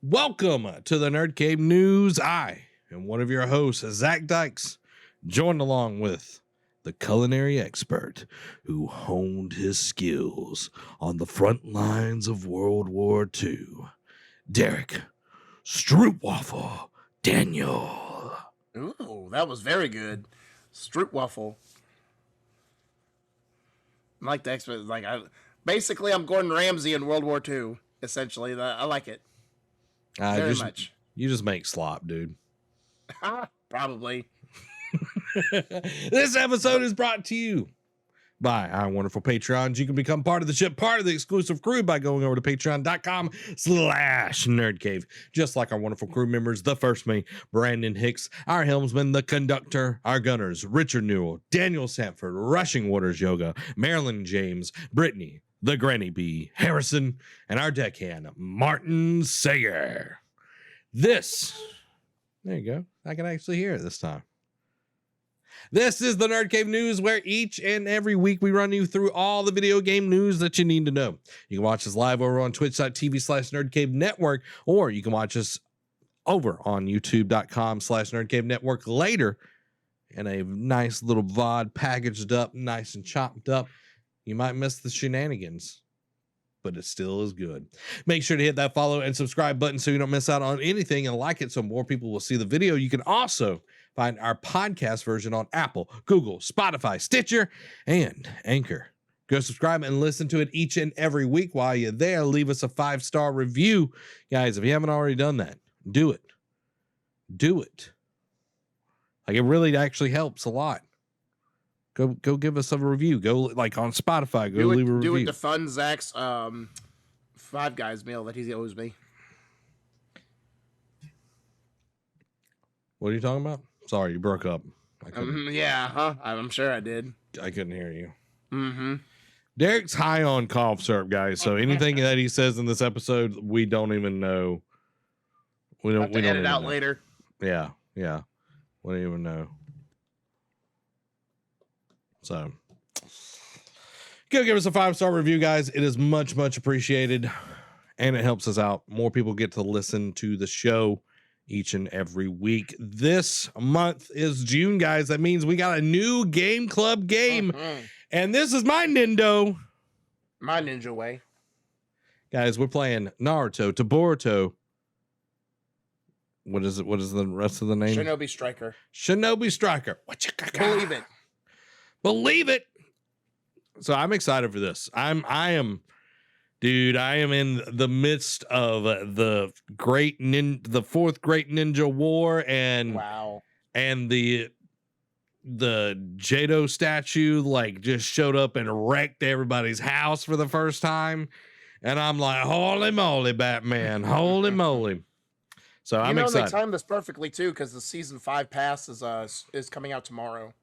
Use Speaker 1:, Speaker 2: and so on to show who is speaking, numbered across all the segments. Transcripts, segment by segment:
Speaker 1: Welcome to the Nerd Cave News. I am one of your hosts, Zach Dykes, joined along with the culinary expert who honed his skills on the front lines of World War II, Derek Stroopwafel Daniel.
Speaker 2: Ooh, that was very good. Stroopwafel. I like the expert. Basically, I'm Gordon Ramsay in World War II. Essentially, I like it very much.
Speaker 1: You just make slop, dude.
Speaker 2: Probably.
Speaker 1: This episode is brought to you by our wonderful Patreons. You can become part of the ship, part of the exclusive crew by going over to patreon.com/nerdcave. Just like our wonderful crew members, the first mate, Brandon Hicks, our helmsman, the conductor, our gunners, Richard Newell, Daniel Sanford, Rushing Waters Yoga, Marilyn James, Brittany, the Granny Bee, Harrison, and our deckhand, Martin Sager. There you go. I can actually hear it this time. This is the Nerd Cave News, where each and every week we run you through all the video game news that you need to know. You can watch us live over on twitch.tv/Nerdcave Network, or you can watch us over on youtube.com/Nerdcave Network later in a nice little VOD packaged up, nice and chopped up. You might miss the shenanigans, but it still is good. Make sure to hit that follow and subscribe button so you don't miss out on anything, and like it so more people will see the video. You can also find our podcast version on Apple, Google, Spotify, Stitcher, and Anchor. Go subscribe and listen to it each and every week. While you're there, leave us a 5-star review. Guys, if you haven't already done that, do it. Do it. Like, it really actually helps a lot. Go give us a review. Go like on Spotify. Go leave a review.
Speaker 2: Do it to fund Zach's Five Guys meal that he owes me.
Speaker 1: What are you talking about? Sorry, you broke up.
Speaker 2: I'm sure I did.
Speaker 1: I couldn't hear you.
Speaker 2: Mm-hmm.
Speaker 1: Derek's high on cough syrup, guys. So anything that he says in this episode, we don't even know. We don't
Speaker 2: edit
Speaker 1: even
Speaker 2: out
Speaker 1: know.
Speaker 2: later.
Speaker 1: Yeah. We don't even know. So go give us a 5-star review, guys. It is much, much appreciated, and it helps us out. More people get to listen to the show each and every week. This month is June, guys. That means we got a new game club game. And this is my Nindo.
Speaker 2: My ninja way.
Speaker 1: Guys, we're playing Naruto to Boruto. What is it? What is the rest of the name?
Speaker 2: Shinobi Striker.
Speaker 1: Shinobi Striker.
Speaker 2: Believe it.
Speaker 1: Believe it. So I'm excited for this. I am in the midst of the fourth great ninja war, and
Speaker 2: wow.
Speaker 1: And the Jado statue like just showed up and wrecked everybody's house for the first time. And I'm like, holy moly, Batman. Holy moly. So I'm excited.
Speaker 2: They timed this perfectly too, because the season 5 pass is coming out tomorrow.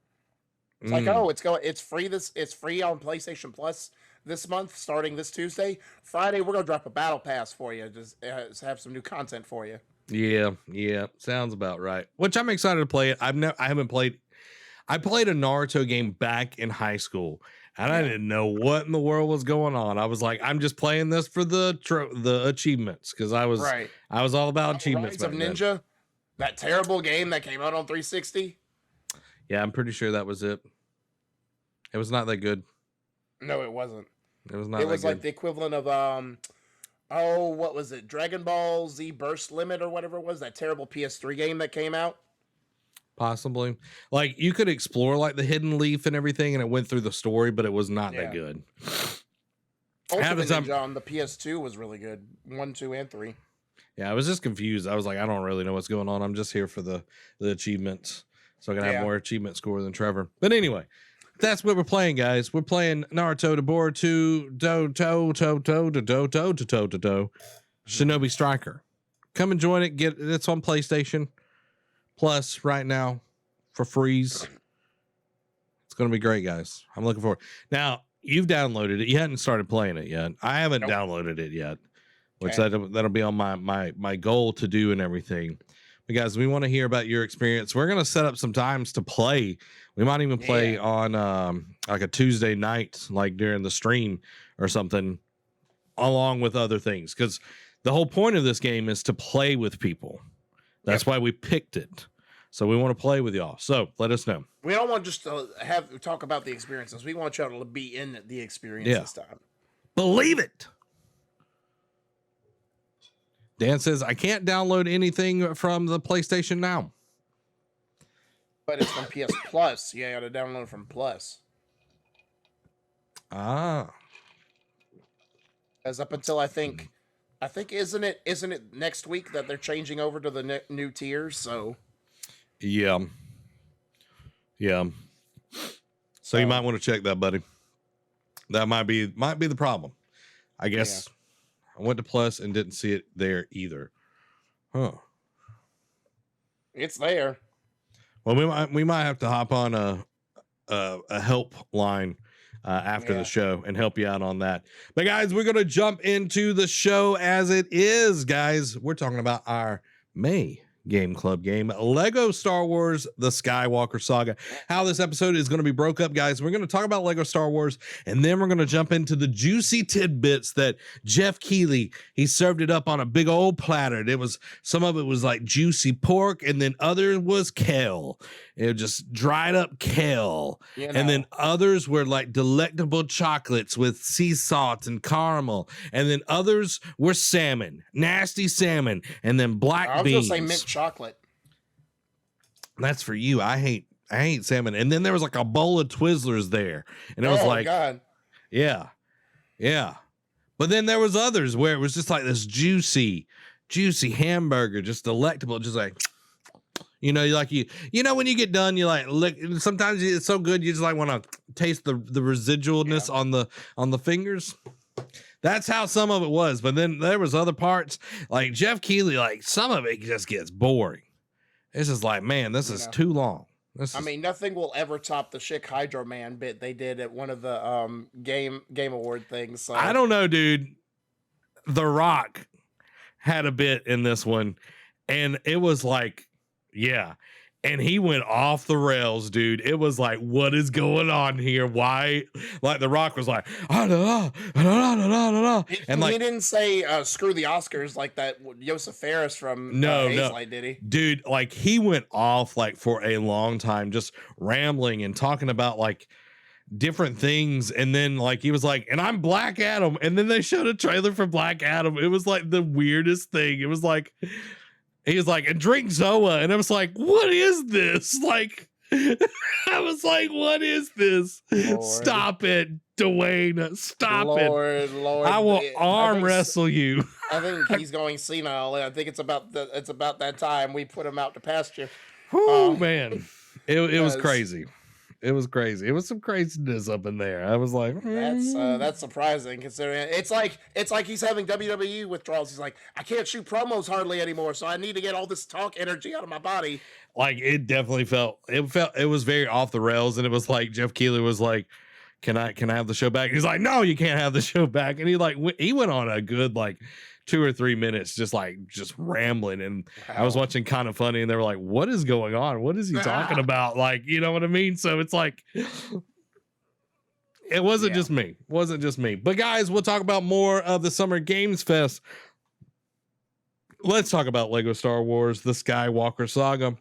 Speaker 2: It's like, it's free. It's free on PlayStation Plus this month, starting this Tuesday. Friday, we're gonna drop a battle pass for you. Just have some new content for you.
Speaker 1: Yeah, sounds about right. Which I'm excited to play it. I haven't played. I played a Naruto game back in high school, and I didn't know what in the world was going on. I was like, I'm just playing this for the achievements, because I was all about achievements.
Speaker 2: Rise of Ninja, that terrible game that came out on 360.
Speaker 1: Yeah, I'm pretty sure that was it. It was not that good.
Speaker 2: No, it wasn't.
Speaker 1: It was not.
Speaker 2: It was like the equivalent of what was it? Dragon Ball Z Burst Limit or whatever it was. That terrible PS3 game that came out.
Speaker 1: Possibly. Like, you could explore like the hidden leaf and everything, and it went through the story, but it was not that good.
Speaker 2: Ultimate Ninja on the PS2 was really good. 1, 2, and 3.
Speaker 1: Yeah, I was just confused. I was like, I don't really know what's going on. I'm just here for the achievements. So I can have more achievement score than Trevor. But anyway, that's what we're playing, guys. We're playing Naruto to Boruto to Shinobi Striker. Come and join it. It's on PlayStation Plus right now for freeze. It's going to be great, guys. I'm looking forward. Now, you've downloaded it. You hadn't started playing it yet. I haven't downloaded it yet, which that'll be on my goal to do and everything. But guys, we want to hear about your experience. We're going to set up some times to play. We might even play on like a Tuesday night, like during the stream or something, along with other things. Because The whole point of this game is to play with people. That's why we picked it. So we want to play with y'all. So let us know.
Speaker 2: We don't want just to talk about the experiences. We want y'all to be in the experience this time.
Speaker 1: Believe it. Dan says, I can't download anything from the PlayStation Now.
Speaker 2: But it's from PS Plus. You got to download from Plus.
Speaker 1: Ah.
Speaker 2: As up until I think isn't it next week that they're changing over to the new tiers? So
Speaker 1: yeah. So you might want to check that, buddy. That might be the problem. I guess I went to Plus and didn't see it there either. Huh.
Speaker 2: It's there.
Speaker 1: Well, we might have to hop on a help line after the show and help you out on that. But guys, we're gonna jump into the show as it is, guys. We're talking about our May Game Club game, Lego Star Wars The Skywalker Saga. How this episode is going to be broke up, guys. We're going to talk about Lego Star Wars, and then we're going to jump into the juicy tidbits that Jeff Keighley, he served it up on a big old platter. Some of it was like juicy pork, and then other was kale. It was just dried up kale. And then others were like delectable chocolates with sea salt and caramel. And then others were salmon, nasty salmon, and then black beans. I was
Speaker 2: going to say mint chocolate.
Speaker 1: That's for you. I hate salmon. And then there was like a bowl of Twizzlers there. And it was like,
Speaker 2: God.
Speaker 1: Yeah. But then there was others where it was just like this juicy hamburger, just delectable, just like, you know, when you get done, you like lick. Sometimes it's so good you just like want to taste the residualness on the fingers. That's how some of it was. But then there was other parts like Jeff Keighley, like some of it just gets boring. It's just like, man, this is too long.
Speaker 2: Nothing will ever top the Schick Hydro Man bit they did at one of the game award things. So.
Speaker 1: I don't know, dude. The Rock had a bit in this one, and it was like, yeah. And he went off the rails, dude. It was like, what is going on here? Why? Like The Rock was like, and like
Speaker 2: he didn't say screw the Oscars like that Joseph Ferris from Hazelight, did he?
Speaker 1: Dude, like he went off like for a long time, just rambling and talking about like different things. And then like he was like, and I'm Black Adam. And then they showed a trailer for Black Adam. It was like the weirdest thing. It was like, he was like, and drink Zoa. And I was like, what is this? Like, I was like, what is this? Lord. Stop it, Dwayne. Stop it.
Speaker 2: Lord.
Speaker 1: I will arm wrestle you.
Speaker 2: I think he's going senile. I think it's about that time we put him out to pasture.
Speaker 1: Oh, man. It was crazy. It was crazy. It was some craziness up in there. I was like,
Speaker 2: that's surprising considering it's like he's having WWE withdrawals. He's like, I can't shoot promos hardly anymore, so I need to get all this talk energy out of my body.
Speaker 1: Like it definitely it was very off the rails, and it was like Jeff Keighley was like, Can I have the show back? And he's like, no, you can't have the show back. And he went on a good like 2 or 3 minutes just rambling. And I was watching Kind of Funny, and they were like, what is going on? What is he talking about? Like, you know what I mean? So it's like, it wasn't just me. But guys, we'll talk about more of the Summer Games Fest. Let's talk about Lego Star Wars, The Skywalker Saga.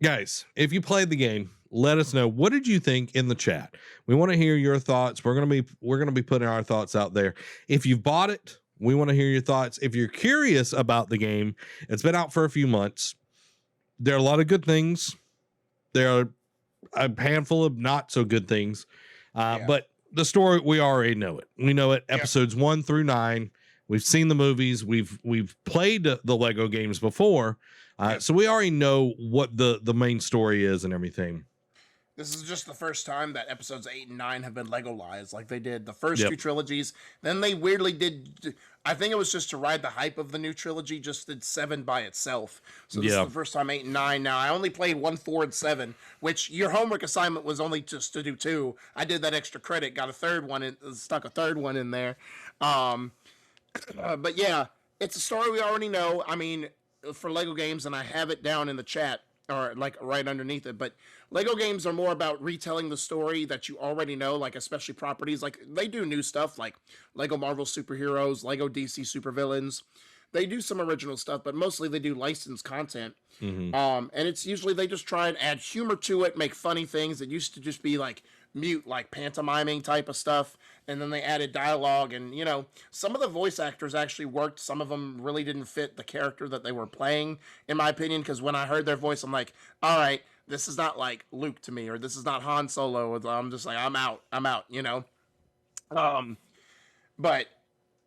Speaker 1: Guys, if you played the game, let us know. What did you think in the chat? We want to hear your thoughts. We're gonna be putting our thoughts out there. If you've bought it, we want to hear your thoughts. If you're curious about the game, it's been out for a few months. There are a lot of good things. There are a handful of not so good things. But the story, we already know it. We know it. Episodes 1 through 9. We've seen the movies. We've played the Lego games before. So we already know what the main story is and everything.
Speaker 2: This is just the first time that episodes 8 and 9 have been Legolized, like they did the first two trilogies. Then they weirdly did, I think it was just to ride the hype of the new trilogy, just did 7 by itself. So this is the first time 8 and 9. Now, I only played 1, 4, and 7, which your homework assignment was only just to do 2. I did that extra credit, got a third one, stuck a third one in there. But yeah, it's a story we already know. I mean, for Lego games, and I have it down in the chat. or like right underneath it. But Lego games are more about retelling the story that you already know, like especially properties. Like they do new stuff like Lego Marvel superheroes, Lego DC supervillains. They do some original stuff, but mostly they do licensed content.
Speaker 1: Hmm.
Speaker 2: And it's usually they just try and add humor to it, make funny things. It used to just be like mute, like pantomiming type of stuff, and then they added dialogue. And some of the voice actors actually worked. Some of them really didn't fit the character that they were playing, in my opinion. Because when I heard their voice, I'm like, all right, this is not like Luke to me, or this is not Han Solo. I'm just like, I'm out, Um, but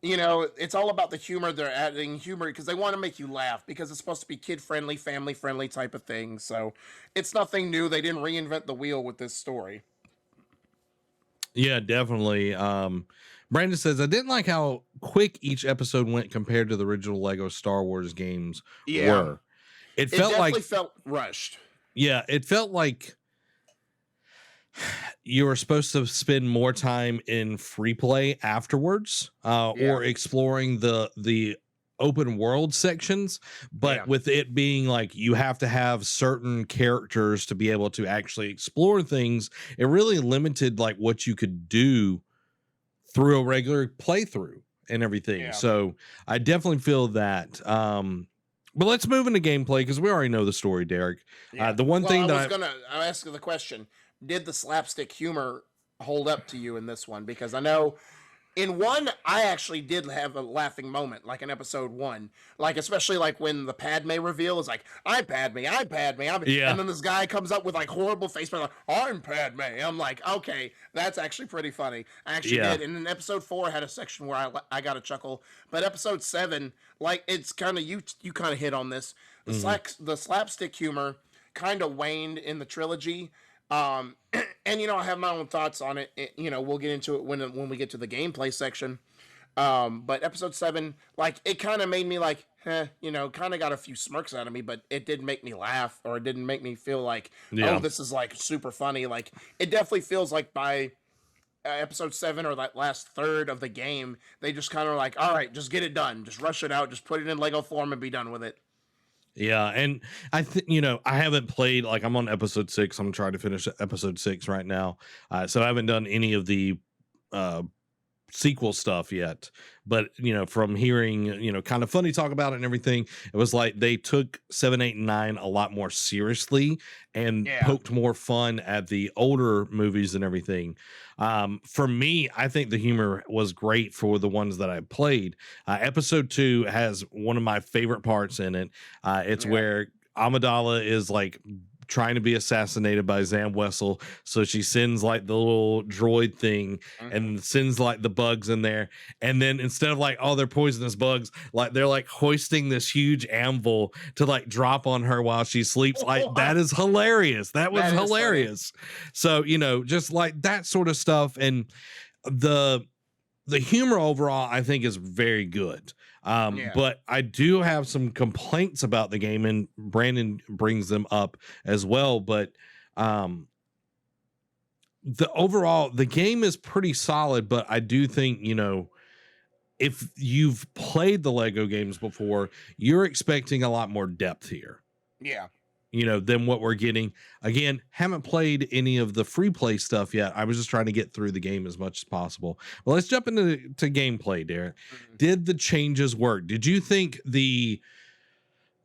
Speaker 2: it's all about the humor. They're adding humor because they want to make you laugh because it's supposed to be kid friendly, family friendly type of thing. So it's nothing new. They didn't reinvent the wheel with this story.
Speaker 1: Yeah, definitely. Brandon says, I didn't like how quick each episode went compared to the original Lego Star Wars games were. It felt
Speaker 2: definitely felt rushed.
Speaker 1: Yeah, it felt like you were supposed to spend more time in free play afterwards, or exploring the open world sections, but with it being like you have to have certain characters to be able to actually explore things, it really limited like what you could do through a regular playthrough and everything. So I definitely feel that. But let's move into gameplay because we already know the story, Derek. The one thing that
Speaker 2: I'll ask you the question: did the slapstick humor hold up to you in this one? Because I know in one, I actually did have a laughing moment, like in episode 1, like especially like when the Padme reveal is like, I'm Padme, I'm Padme, and then this guy comes up with like horrible face paint, like, I'm Padme. I'm like, okay, that's actually pretty funny. I actually did. And in episode 4, I had a section where I got a chuckle, but episode 7, like it's kind of you kind of hit on this. The slapstick humor kind of waned in the trilogy. And I have my own thoughts on it. We'll get into it when we get to the gameplay section. But episode 7, like it kind of made me like, kind of got a few smirks out of me, but it didn't make me laugh, or it didn't make me feel like, oh, this is like super funny. Like it definitely feels like by episode 7 or that last third of the game, they just kind of like, all right, just get it done, just rush it out, just put it in Lego form and be done with it.
Speaker 1: Yeah, and I think I haven't played, like I'm on episode 6. I'm trying to finish episode 6 right now, so I haven't done any of the sequel stuff yet. But from hearing kind of funny talk about it and everything, it was like they took 7, 8, and 9 a lot more seriously and poked more fun at the older movies and everything. For me, I think the humor was great for the ones that I played. Episode 2 has one of my favorite parts in it. It's where Amidala is like trying to be assassinated by Zam Wessel, so she sends like the little droid thing and sends like the bugs in there, and then instead of like, oh, they're poisonous bugs, like they're like hoisting this huge anvil to like drop on her while she sleeps. Like that is hilarious. That was hilarious. So just like that sort of stuff, and the humor overall I think is very good. But I do have some complaints about the game, and Brandon brings them up as well. But the game is pretty solid, but I do think, if you've played the Lego games before, you're expecting a lot more depth here.
Speaker 2: Yeah.
Speaker 1: Than what we're getting. Again, haven't played any of the free play stuff yet. I was just trying to get through the game as much as possible. Well, let's jump into gameplay, Derek. Did the changes work? Did you think the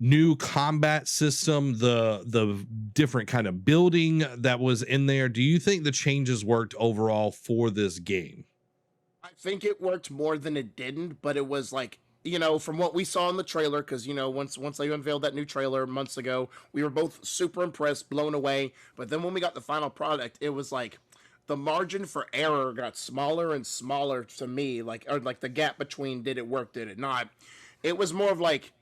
Speaker 1: new combat system, the different kind of building that was in there, do you think the changes worked overall for this game?
Speaker 2: I think it worked more than it didn't, but it was like, from what we saw in the trailer, because once they unveiled that new trailer months ago, we were both super impressed, blown away. But then when we got the final product, it was like the margin for error got smaller and smaller to me, like the gap between did it work, did it not. It was more of like,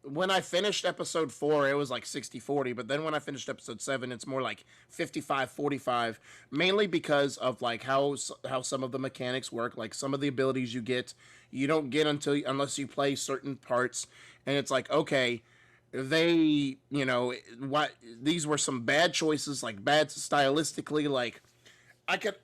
Speaker 2: when I finished episode 4, it was like 60-40, but then when I finished episode 7, it's more like 55-45, mainly because of like how some of the mechanics work, like some of the abilities you don't get unless you play certain parts, and it's like, okay, these were some bad choices, like bad stylistically, like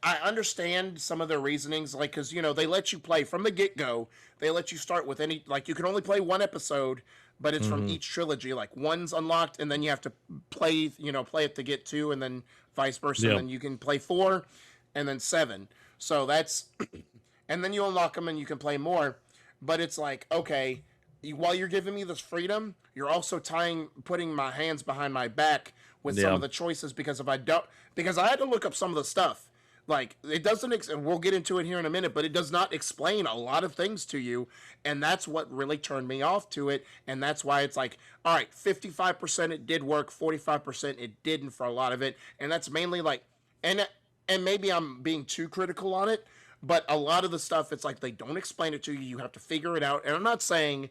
Speaker 2: I understand some of their reasonings, like, because they let you play from the get go. They let you start with any, like, you can only play one episode, but it's from
Speaker 1: Hmm.
Speaker 2: each trilogy. Like, one's unlocked, and then you have to play play it to get two, and then vice versa. And
Speaker 1: Yeah.
Speaker 2: then you can play four, and then seven. So that's, and then you unlock them, and you can play more. But it's like, okay, while you're giving me this freedom, you're also putting my hands behind my back with some
Speaker 1: Yeah.
Speaker 2: of the choices, because if I don't, because I had to look up some of the stuff. Like, it doesn't, and we'll get into it here in a minute, but it does not explain a lot of things to you, and that's what really turned me off to it, and that's why it's like, all right, 55% it did work, 45% it didn't for a lot of it, and that's mainly like, and maybe I'm being too critical on it, but a lot of the stuff, it's like they don't explain it to you, you have to figure it out, and I'm not saying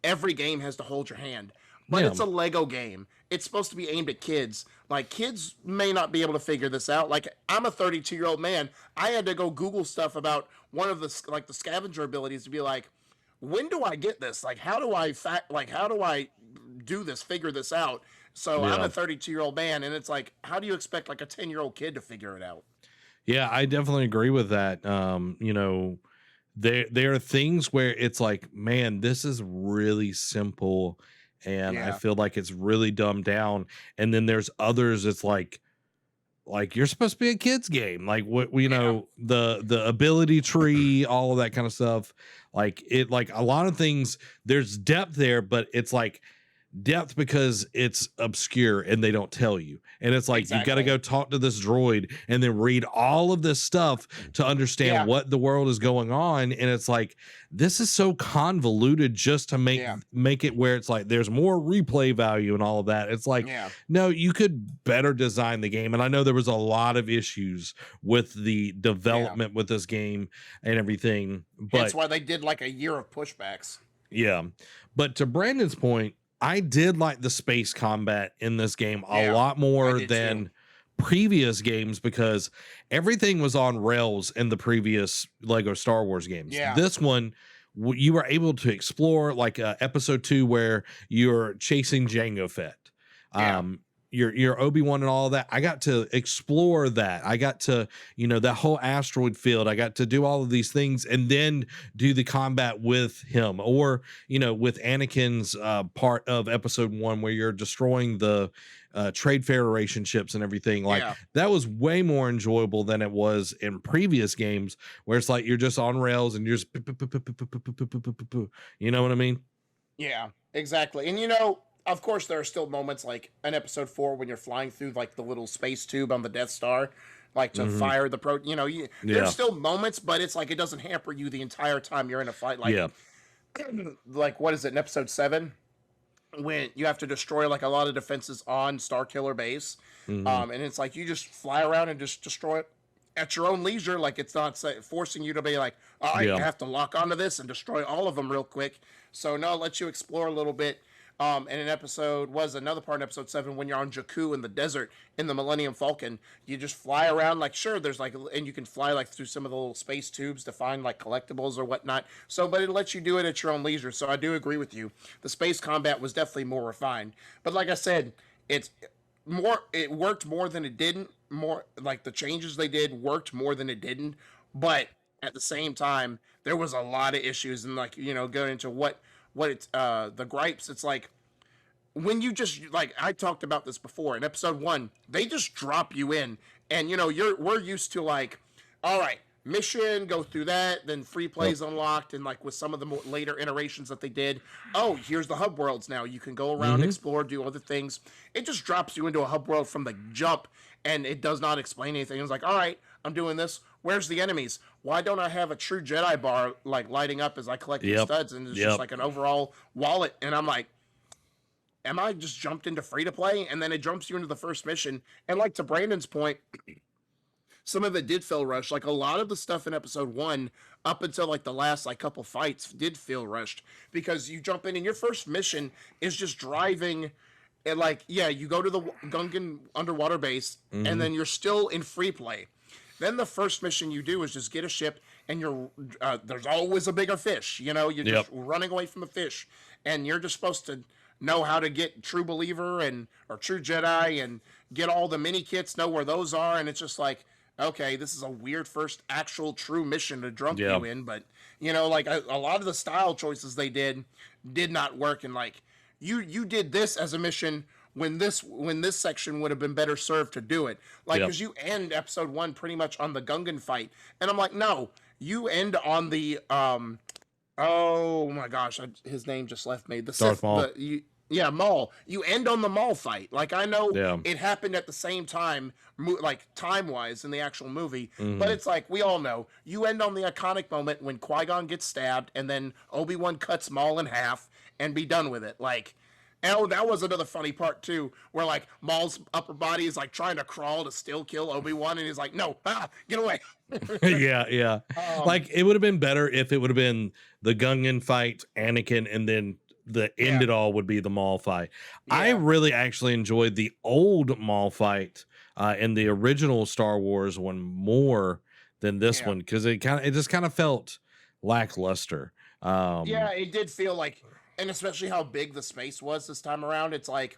Speaker 2: every game has to hold your hand, but
Speaker 1: Yeah.
Speaker 2: it's a Lego game. It's supposed to be aimed at kids. Like, kids may not be able to figure this out. Like, I'm a 32-year-old man. I had to go Google stuff about one of the scavenger abilities to be like, when do I get this? Like, how do I do this? Figure this out. So I'm
Speaker 1: Yeah.
Speaker 2: a 32-year-old man, and it's like, how do you expect like a 10-year-old kid to figure it out?
Speaker 1: Yeah, I definitely agree with that. There are things where it's like, man, this is really simple, and I
Speaker 2: Yeah,
Speaker 1: feel like it's really dumbed down. And then there's others, it's like you're supposed to be a kid's game. Like, what,
Speaker 2: yeah,
Speaker 1: the ability tree, all of that kind of stuff. Like a lot of things, there's depth there, but it's like depth because it's obscure and they don't tell you. And it's like you've got to
Speaker 2: exactly.
Speaker 1: go talk to this droid and then read all of this stuff to understand
Speaker 2: Yeah,
Speaker 1: what the world is going on. And it's like, this is so convoluted just to
Speaker 2: yeah,
Speaker 1: make it where it's like there's more replay value and all of that. It's like,
Speaker 2: yeah.
Speaker 1: no, you could better design the game. And I know there was a lot of issues with the
Speaker 2: Yeah.
Speaker 1: development with this game and everything,
Speaker 2: Hence
Speaker 1: but
Speaker 2: why they did like a year of pushbacks.
Speaker 1: yeah. But to Brandon's point, I did like the space combat in this game a
Speaker 2: Yeah,
Speaker 1: lot
Speaker 2: I
Speaker 1: more
Speaker 2: did too.
Speaker 1: than previous games because everything was on rails in the previous Lego Star Wars games.
Speaker 2: Yeah,
Speaker 1: This one, you were able to explore, like episode 2 where you're chasing Jango Fett.
Speaker 2: yeah,
Speaker 1: Um, your Obi-Wan and all of that. I got to explore that. I got to, that whole asteroid field. I got to do all of these things and then do the combat with him, or with Anakin's part of episode 1 where you're destroying the trade federation ships and everything. Like,
Speaker 2: yeah,
Speaker 1: that was way more enjoyable than it was in previous games where it's like you're just on rails and you're just you know what I mean?
Speaker 2: yeah, exactly. And of course, there are still moments like in episode 4 when you're flying through like the little space tube on the Death Star, like to
Speaker 1: Hmm.
Speaker 2: fire the pro. There's
Speaker 1: Yeah.
Speaker 2: still moments, but it's like it doesn't hamper you the entire time you're in a fight. Like,
Speaker 1: Yeah.
Speaker 2: like what is it in episode 7? When you have to destroy like a lot of defenses on Starkiller Base,
Speaker 1: Hmm.
Speaker 2: and it's like you just fly around and just destroy it at your own leisure. Like, it's not forcing you to be like, all right, you
Speaker 1: Yeah.
Speaker 2: have to lock onto this and destroy all of them real quick. So no, it lets you explore a little bit. And an episode was another part in episode 7 when you're on Jakku in the desert in the Millennium Falcon. You just fly around, like, sure, there's like, and you can fly like through some of the little space tubes to find like collectibles or whatnot. So, but it lets you do it at your own leisure. So I do agree with you. The space combat was definitely more refined. But like I said, it's it worked more than it didn't. More like the changes they did worked more than it didn't. But at the same time, there was a lot of issues, and like going into what it's the gripes. It's like when you just, like, I talked about this before in episode 1, they just drop you in, and we're used to like, all right, mission, go through that, then free
Speaker 1: Yep.
Speaker 2: plays unlocked, and like with some of the later iterations that they did, oh, here's the hub worlds now, you can go around,
Speaker 1: Hmm.
Speaker 2: explore, do other things. It just drops you into a hub world from the jump, and it does not explain anything. It's like, all right, I'm doing this, where's the enemies? Why don't I have a true Jedi bar like lighting up as I collect these
Speaker 1: Yep.
Speaker 2: studs, and it's just
Speaker 1: Yep.
Speaker 2: like an overall wallet, and I'm like, am I just jumped into free to play? And then it jumps you into the first mission. And like to Brandon's point, some of it did feel rushed. Like a lot of the stuff in episode 1, up until like the last like couple fights, did feel rushed because you jump in and your first mission is just driving. And like, yeah, you go to the Gungan underwater base, and
Speaker 1: Hmm.
Speaker 2: then you're still in free play. Then the first mission you do is just get a ship, and there's always a bigger fish. You're
Speaker 1: Yep.
Speaker 2: just running away from the fish, and you're just supposed to know how to get True Believer or True Jedi and get all the mini kits, know where those are, and it's just like, okay, this is a weird first actual true mission to drunk
Speaker 1: Yeah.
Speaker 2: you in, but you know, like a lot of the style choices they did not work, and like you did this as a mission when this section would have been better served to do it, like
Speaker 1: Yep.
Speaker 2: because you end episode one pretty much on the Gungan fight, and I'm like, no, you end on the oh my gosh, his name just left me. The
Speaker 1: Darth
Speaker 2: Sith,
Speaker 1: Maul.
Speaker 2: yeah, Maul. You end on the Maul fight. Like I know
Speaker 1: Yeah.
Speaker 2: it happened at the same time, like time wise in the actual movie, but
Speaker 1: Mhm.
Speaker 2: it's like we all know you end on the iconic moment when Qui-Gon gets stabbed, and then Obi-Wan cuts Maul in half, and be done with it. Like. Oh, that was another funny part too, where like Maul's upper body is like trying to crawl to still kill Obi-Wan, and he's like, "No, get away!"
Speaker 1: Yeah, yeah.
Speaker 2: um,
Speaker 1: Like it would have been better if it would have been the Gungan fight, Anakin, and then the end
Speaker 2: yeah,
Speaker 1: it all would be the Maul fight. I
Speaker 2: yeah,
Speaker 1: really actually enjoyed the old Maul fight in the original Star Wars one more than this
Speaker 2: yeah.
Speaker 1: one because it just kind of felt lackluster.
Speaker 2: Yeah, it did feel like, and especially how big the space was this time around. It's like,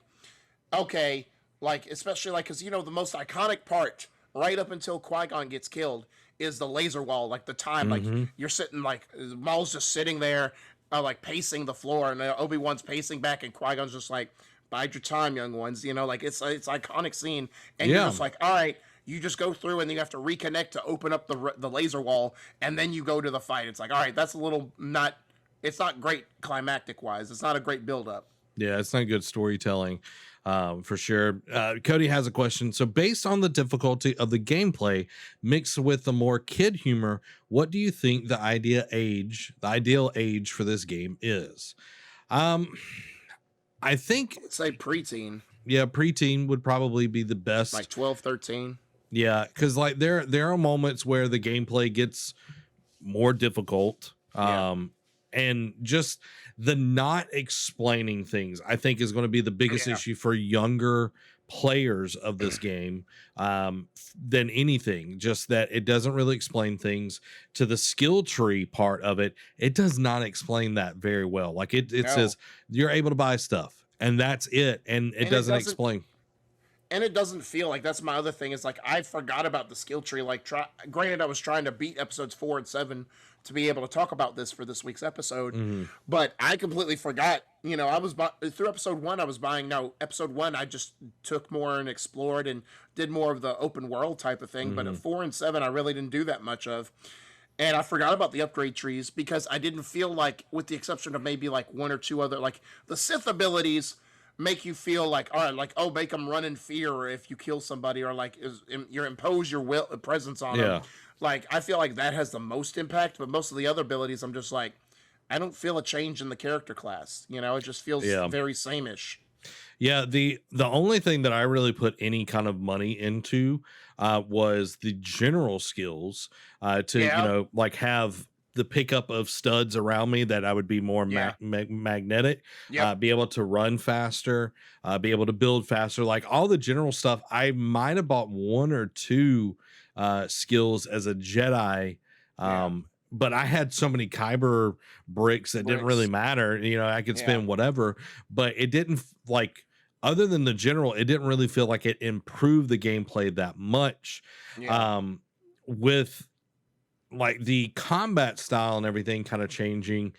Speaker 2: okay, like especially like because you know the most iconic part right up until Qui Gon gets killed is the laser wall. Like the time, like
Speaker 1: hmm
Speaker 2: you're sitting like Maul's just sitting there, like pacing the floor, and Obi-Wan's pacing back, and Qui Gon's just like, "Bide your time, young ones." You know, like it's iconic scene, and you're
Speaker 1: Yeah.
Speaker 2: just like, all right. You just go through and then you have to reconnect to open up the laser wall, and then you go to the fight. It's like, all right, that's a little not. It's not great climactic wise. It's not a great build up.
Speaker 1: Yeah, it's not good storytelling, for sure. Cody has a question. So, based on the difficulty of the gameplay mixed with the more kid humor, what do you think the ideal age for this game is? Um, I think,
Speaker 2: I would say preteen,
Speaker 1: yeah, preteen would probably be the
Speaker 2: like
Speaker 1: best.
Speaker 2: 12, 13.
Speaker 1: Yeah, because like there are moments where the gameplay gets more difficult.
Speaker 2: Yeah.
Speaker 1: And just the not explaining things, I think, is going to be the biggest
Speaker 2: Yeah.
Speaker 1: issue for younger players of this game than anything. Just that it doesn't really explain things. To the skill tree part of it, it does not explain that very well. Like it
Speaker 2: No.
Speaker 1: says you're able to buy stuff, and that's it, and it
Speaker 2: And
Speaker 1: doesn't explain.
Speaker 2: and it doesn't feel like that's my other thing is like I forgot about the skill tree. Like granted I was trying to beat episodes 4 and 7 to be able to talk about this for this week's episode,
Speaker 1: Mhm.
Speaker 2: but I completely forgot. You know, I was through episode 1 I was buying no episode 1 I just took more and explored and did more of the open world type of thing, but at
Speaker 1: Mhm.
Speaker 2: 4 and 7 I really didn't do that much of. And I forgot about the upgrade trees because I didn't feel like, with the exception of maybe like one or two other, like the Sith abilities make you feel like, all right, like, oh, make them run in fear if you kill somebody, or like you impose your will presence on them.
Speaker 1: Yeah.
Speaker 2: Like I feel like that has the most impact, but most of the other abilities, I'm just like, I don't feel a change in the character class. You know, it just feels
Speaker 1: Yeah.
Speaker 2: very same-ish.
Speaker 1: Yeah, the only thing that I really put any kind of money into was the general skills to
Speaker 2: Yeah,
Speaker 1: like have the pickup of studs around me that I would be more
Speaker 2: yeah,
Speaker 1: magnetic,
Speaker 2: yep,
Speaker 1: be able to run faster, be able to build faster, like all the general stuff. I might have bought one or two skills as a Jedi.
Speaker 2: yeah,
Speaker 1: But I had so many Kyber bricks that didn't really
Speaker 2: bricks,
Speaker 1: matter. I could
Speaker 2: yeah,
Speaker 1: spend whatever, but it didn't like, other than the general, it didn't really feel like it improved the gameplay that much.
Speaker 2: yeah,
Speaker 1: With like the combat style and everything kind of changing,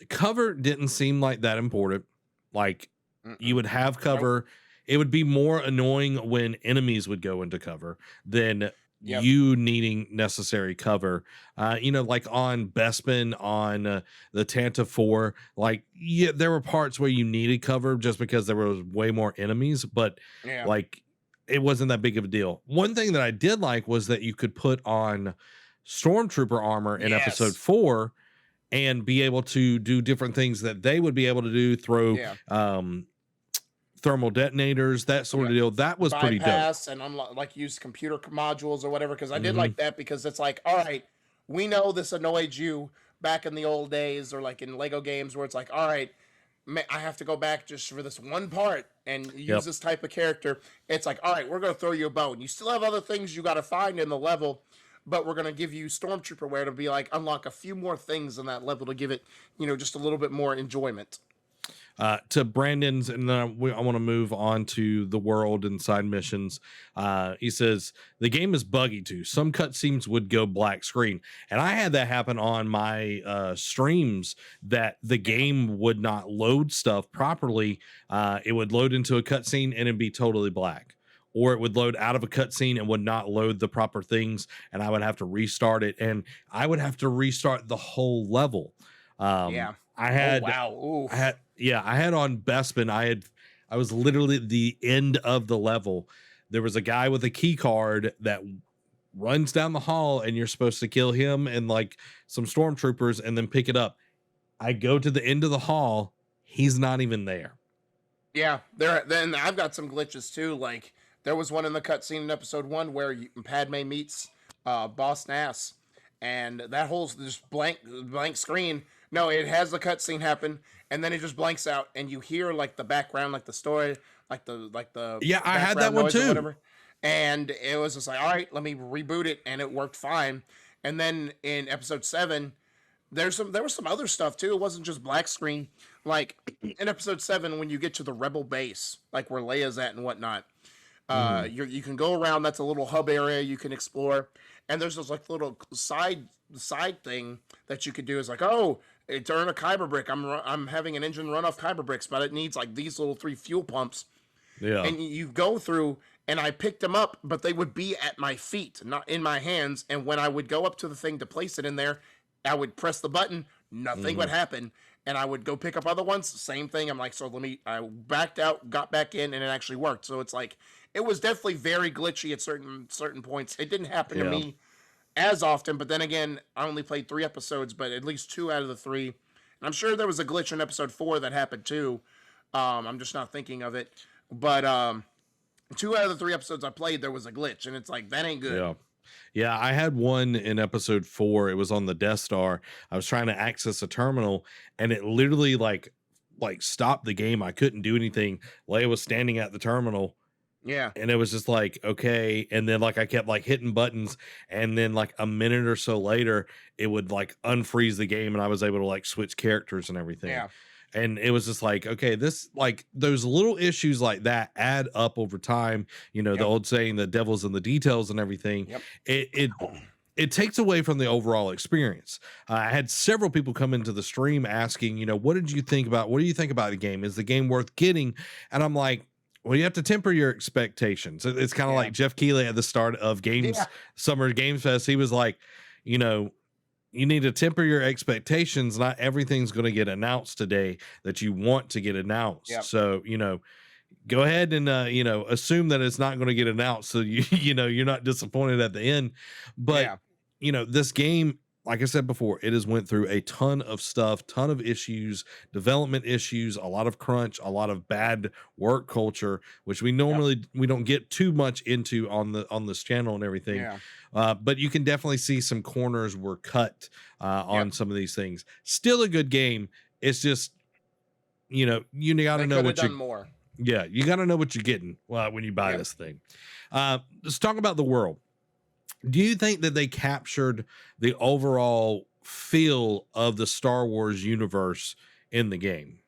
Speaker 1: cover didn't seem like that important. Like you
Speaker 2: mm-mm,
Speaker 1: would have
Speaker 2: nope,
Speaker 1: cover. It would be more annoying when enemies would go into cover than
Speaker 2: yep,
Speaker 1: you needing necessary cover. Like on Bespin, on the Tanta 4, like, yeah, there were parts where you needed cover just because there was way more enemies, but
Speaker 2: yeah,
Speaker 1: like it wasn't that big of a deal. One thing that I did like was that you could put on stormtrooper armor in episode
Speaker 2: yes,
Speaker 1: 4 and be able to do different things that they would be able to do, throw
Speaker 2: yeah.
Speaker 1: thermal detonators, that sort
Speaker 2: Yeah,
Speaker 1: of deal. That was pretty dope.
Speaker 2: bypass and unlock, like use computer modules or whatever. Because I did
Speaker 1: hmm
Speaker 2: like that because it's like, all right, we know this annoyed you back in the old days or like in Lego games where it's like, all right, I have to go back just for this one part and use
Speaker 1: Yep.
Speaker 2: this type of character. It's like, all right, we're gonna throw you a bone. You still have other things you got to find in the level, but we're gonna give you stormtrooper wear to be like unlock a few more things in that level to give it, just a little bit more enjoyment.
Speaker 1: To Brandon's, and then I want to move on to the world and side missions. He says the game is buggy too. Some cutscenes would go black screen, and I had that happen on my streams. That the game would not load stuff properly. It would load into a cutscene and it'd be totally black, or it would load out of a cutscene and would not load the proper things, and I would have to restart it, and I would have to restart the whole level.
Speaker 2: Yeah.
Speaker 1: I had,
Speaker 2: Oh, wow. Oof.
Speaker 1: I had on Bespin. I was literally at the end of the level. There was a guy with a key card that runs down the hall, and you're supposed to kill him and like some stormtroopers and then pick it up. I go to the end of the hall. He's not even there.
Speaker 2: Yeah, then I've got some glitches too. Like there was one in the cutscene in episode 1 where Padme meets Boss Nass, and that whole just blank screen. No, it has the cutscene happen, and then it just blanks out, and you hear like the background, like the story, like the
Speaker 1: Yeah, I had that
Speaker 2: background
Speaker 1: one
Speaker 2: noise or
Speaker 1: too.
Speaker 2: whatever. And it was just like, all right, let me reboot it, and it worked fine. And then in episode 7, there was some other stuff too. It wasn't just black screen. Like in episode 7, when you get to the rebel base, like where Leia's at and whatnot, you can go around. That's a little hub area you can explore, and there's this like little side thing that you could do. Is like, oh, it's earn a kyber brick. I'm having an engine run off kyber bricks, but it needs like these little 3 fuel pumps.
Speaker 1: Yeah.
Speaker 2: And you go through, and I picked them up, but they would be at my feet, not in my hands. And when I would go up to the thing to place it in there, I would press the button, nothing would happen. And I would go pick up other ones, same thing. I'm like, I backed out, got back in, and it actually worked. So it's like, it was definitely very glitchy at certain points. It didn't happen to me as often, but then again, I only played 3 episodes, but at least 2 out of the 3. And I'm sure there was a glitch in episode 4 that happened too. I'm just not thinking of it. But 2 out of the 3 episodes I played, there was a glitch, and it's like, that ain't good.
Speaker 1: Yeah. Yeah, I had one in episode 4. It was on the Death Star. I was trying to access a terminal, and it literally like stopped the game. I couldn't do anything. Leia was standing at the terminal.
Speaker 2: Yeah.
Speaker 1: And it was just like, okay. And then like I kept like hitting buttons, and then like a minute or so later, it would like unfreeze the game, and I was able to like switch characters and everything.
Speaker 2: Yeah.
Speaker 1: And it was just like, okay, this like those little issues like that add up over time. You know, the old saying, the devil's in the details and everything.
Speaker 2: Yep.
Speaker 1: It takes away from the overall experience. I had several people come into the stream asking, you know, what do you think about the game? Is the game worth getting? And I'm like, well, you have to temper your expectations. It's kind of like Jeff Keighley at the start of Summer Games Fest. He was like, you know, you need to temper your expectations. Not everything's going to get announced today that you want to get announced.
Speaker 2: Yep.
Speaker 1: So, you know, go ahead and, you know, assume that it's not going to get announced. So you know, you're not disappointed at the end, but you know, this game, like I said before, it has went through a ton of stuff, ton of issues, development issues, a lot of crunch, a lot of bad work culture, which we normally we don't get too much into on this channel and everything. But you can definitely see some corners were cut on some of these things. Still a good game. It's just, you know, you got to know what you
Speaker 2: more.
Speaker 1: Yeah, you got to know what you're getting when you buy this thing. Let's talk about the world. Do you think that they captured the overall feel of the Star Wars universe in the game?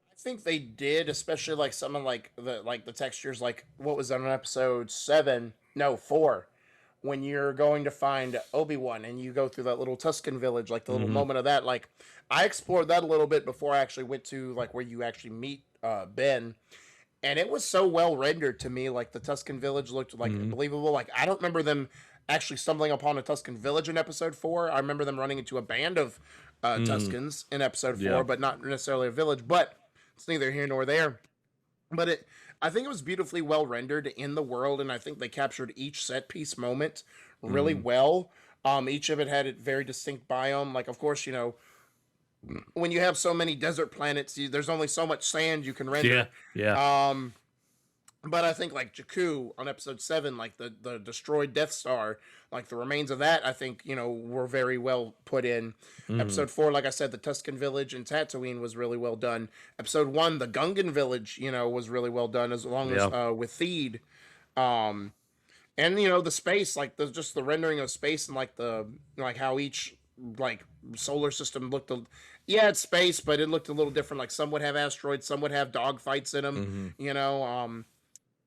Speaker 2: I think they did, especially like some of like the textures, like what was on episode 4, when you're going to find Obi-Wan and you go through that little Tusken village, like the little moment of that. Like I explored that a little bit before I actually went to like where you actually meet Ben. And it was so well rendered to me. Like the Tusken village looked like believable. Like I don't remember them actually stumbling upon a Tusken village in episode 4. I remember them running into a band of Tuskens in episode 4, but not necessarily a village. But it's neither here nor there. But I think it was beautifully well rendered in the world, and I think they captured each set piece moment really well. Each of it had a very distinct biome. Like, of course, you know, when you have so many desert planets, there's only so much sand you can render. But I think like Jakku on episode 7, like the destroyed Death Star, like the remains of that, I think, you know, were very well put in. Episode 4, like I said, the Tusken village in Tatooine was really well done. Episode 1, the Gungan village, you know, was really well done, as long as with Theed. And you know, the space, like just the rendering of space, and like how each like solar system looked yeah, it's space, but it looked a little different. Like some would have asteroids, some would have dog fights in them.
Speaker 1: Hmm.
Speaker 2: You know,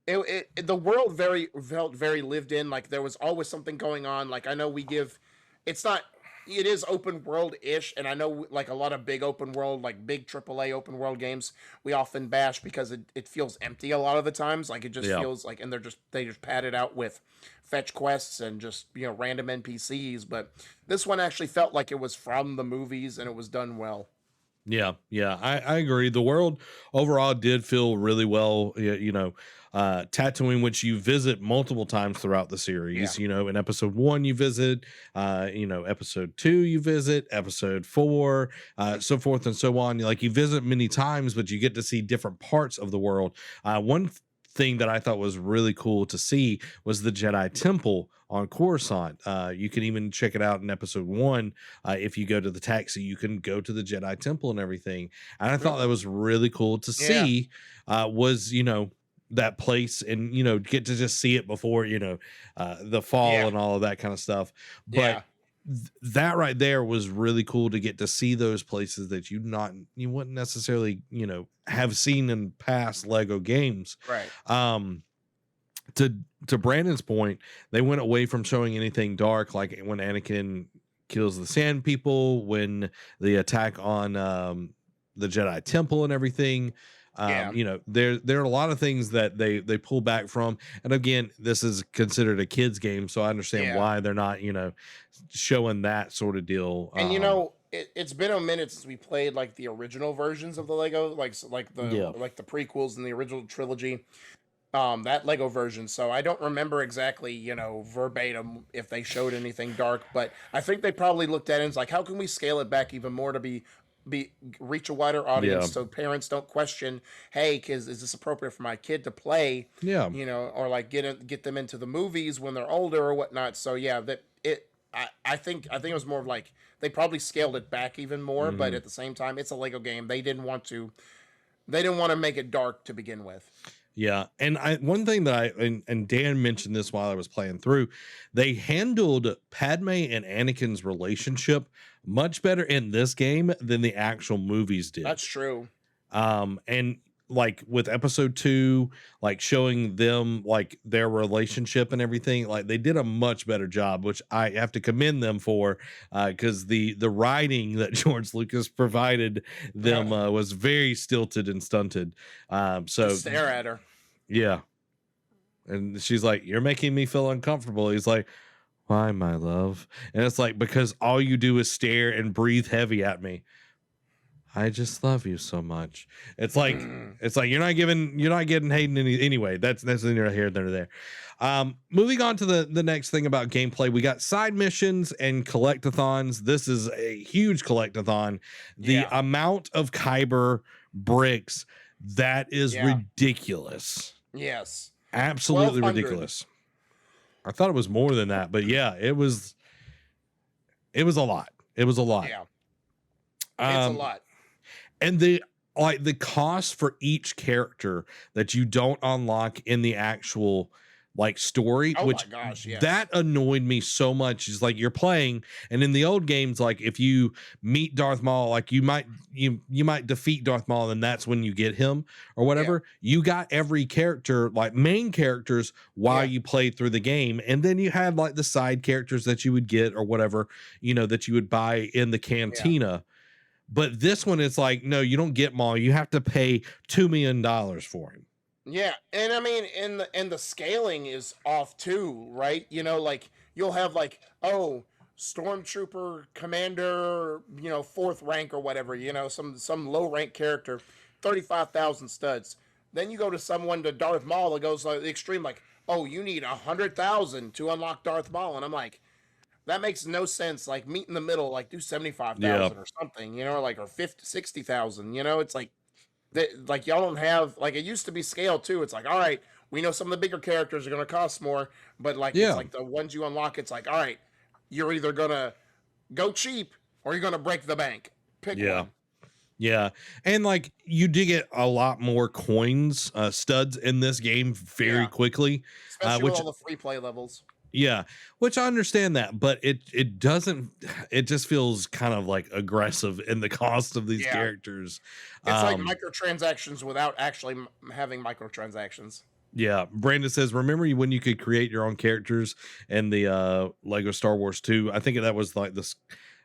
Speaker 2: the world very felt very lived in. Like there was always something going on. Like I know we give, it's not. It is open world ish, and I know like a lot of big open world, like big AAA open world games, we often bash because it feels empty a lot of the times. Like it just
Speaker 1: Yeah.
Speaker 2: feels like, and they just pad it out with fetch quests and just random NPCs. But this one actually felt like it was from the movies, and it was done well.
Speaker 1: Yeah, yeah, I agree. The world overall did feel really well. Tatooine, which you visit multiple times throughout the
Speaker 2: Yeah.
Speaker 1: series. In episode one, you visit, episode two, you visit, episode four, so forth and so on. Like you visit many times, but you get to see different parts of the world. One thing that I thought was really cool to see was the Jedi Temple on Coruscant. You can even check it out in episode one. If you go to the taxi, you can go to the Jedi Temple and everything. And I thought that
Speaker 2: Really?
Speaker 1: was really cool to
Speaker 2: Yeah.
Speaker 1: see. Was that place and get to just see it before the fall
Speaker 2: Yeah.
Speaker 1: and all of that kind of stuff. But
Speaker 2: Yeah.
Speaker 1: that right there was really cool to get to see those places that you wouldn't necessarily have seen in past Lego games.
Speaker 2: Right.
Speaker 1: um to Brandon's point, they went away from showing anything dark, like when Anakin kills the Sand People, when the attack on the Jedi Temple and everything.
Speaker 2: Yeah.
Speaker 1: There are a lot of things that they pull back from, and again, this is considered a kids game, so I understand
Speaker 2: Yeah.
Speaker 1: why they're not showing that sort of deal.
Speaker 2: And it's been a minute since we played like the original versions of the Lego, like
Speaker 1: Yeah.
Speaker 2: the prequels and the original trilogy. That Lego version. So I don't remember exactly, verbatim if they showed anything dark, but I think they probably looked at it and was like, how can we scale it back even more to be reach a wider
Speaker 1: Yeah.
Speaker 2: audience so parents don't question, hey, kids, is this appropriate for my kid to play?
Speaker 1: Yeah.
Speaker 2: Or like get them into the movies when they're older or whatnot. So yeah, that it. I think it was more of like they probably scaled it back even more, but
Speaker 1: Mhm.
Speaker 2: at the same time, it's a Lego game. They didn't want to make it dark to begin with.
Speaker 1: Yeah, and one thing that and Dan mentioned this while I was playing through, they handled Padme and Anakin's relationship much better in this game than the actual movies did.
Speaker 2: That's true.
Speaker 1: And like with episode two, like showing them like their relationship and everything, like they did a much better job, which I have to commend them for, because the writing that George Lucas provided them was very stilted and stunted. So
Speaker 2: Just stare at her.
Speaker 1: yeah. And she's like, "You're making me feel uncomfortable." He's like, "Why, my love?" And it's like, because all you do is stare and breathe heavy at me. I just love you so much. It's like you're not getting Hayden anyway. That's neither here nor there. Moving on to the next thing about gameplay, we got side missions and collectathons. This is a huge collectathon. The
Speaker 2: Yeah.
Speaker 1: amount of Kyber bricks, that is
Speaker 2: Yeah.
Speaker 1: ridiculous.
Speaker 2: Yes.
Speaker 1: Absolutely
Speaker 2: 1,200.
Speaker 1: ridiculous. I thought it was more than that, but yeah, it was a lot. It was a lot.
Speaker 2: Yeah. It's a
Speaker 1: Um,
Speaker 2: lot.
Speaker 1: and the cost for each character that you don't unlock in the actual like story,
Speaker 2: Oh
Speaker 1: which
Speaker 2: my gosh, yes.
Speaker 1: that annoyed me so much. Is like you're playing, and in the old games, like if you meet Darth Maul, like you might defeat Darth Maul, and that's when you get him or whatever. You got every character, like main characters, while
Speaker 2: Yeah.
Speaker 1: you played through the game, and then you had like the side characters that you would get or whatever, that you would buy in the
Speaker 2: Yeah.
Speaker 1: cantina. But this one is like, no, you don't get Maul. You have to pay $2 million for him.
Speaker 2: Yeah. And I mean, and the scaling is off too, right? Like you'll have like, oh, stormtrooper commander, fourth rank or whatever, some low rank character, 35,000 studs. Then you go to Darth Maul that goes like the extreme, like, oh, you need 100,000 to unlock Darth Maul, and I'm like, that makes no sense. Like meet in the middle, like do 75,000 or something, or 50, 60,000. It's like that. Like y'all don't have like it used to be scale too. It's like, all right, we know some of the bigger characters are gonna cost more, but like
Speaker 1: Yeah.
Speaker 2: it's like the ones you unlock. It's like, all right, you're either gonna go cheap or you're gonna break the bank. Pick
Speaker 1: Yeah.
Speaker 2: one.
Speaker 1: Yeah. And like you do get a lot more coins, studs in this game very
Speaker 2: Yeah.
Speaker 1: quickly,
Speaker 2: Especially
Speaker 1: which
Speaker 2: with all the free play levels.
Speaker 1: Yeah, which I understand that, but it doesn't. It just feels kind of like aggressive in the cost of these
Speaker 2: Yeah.
Speaker 1: characters.
Speaker 2: It's like
Speaker 1: Um,
Speaker 2: microtransactions without actually having microtransactions.
Speaker 1: yeah, Brandon says, "Remember when you could create your own characters in the Lego Star Wars 2? I think that was like this.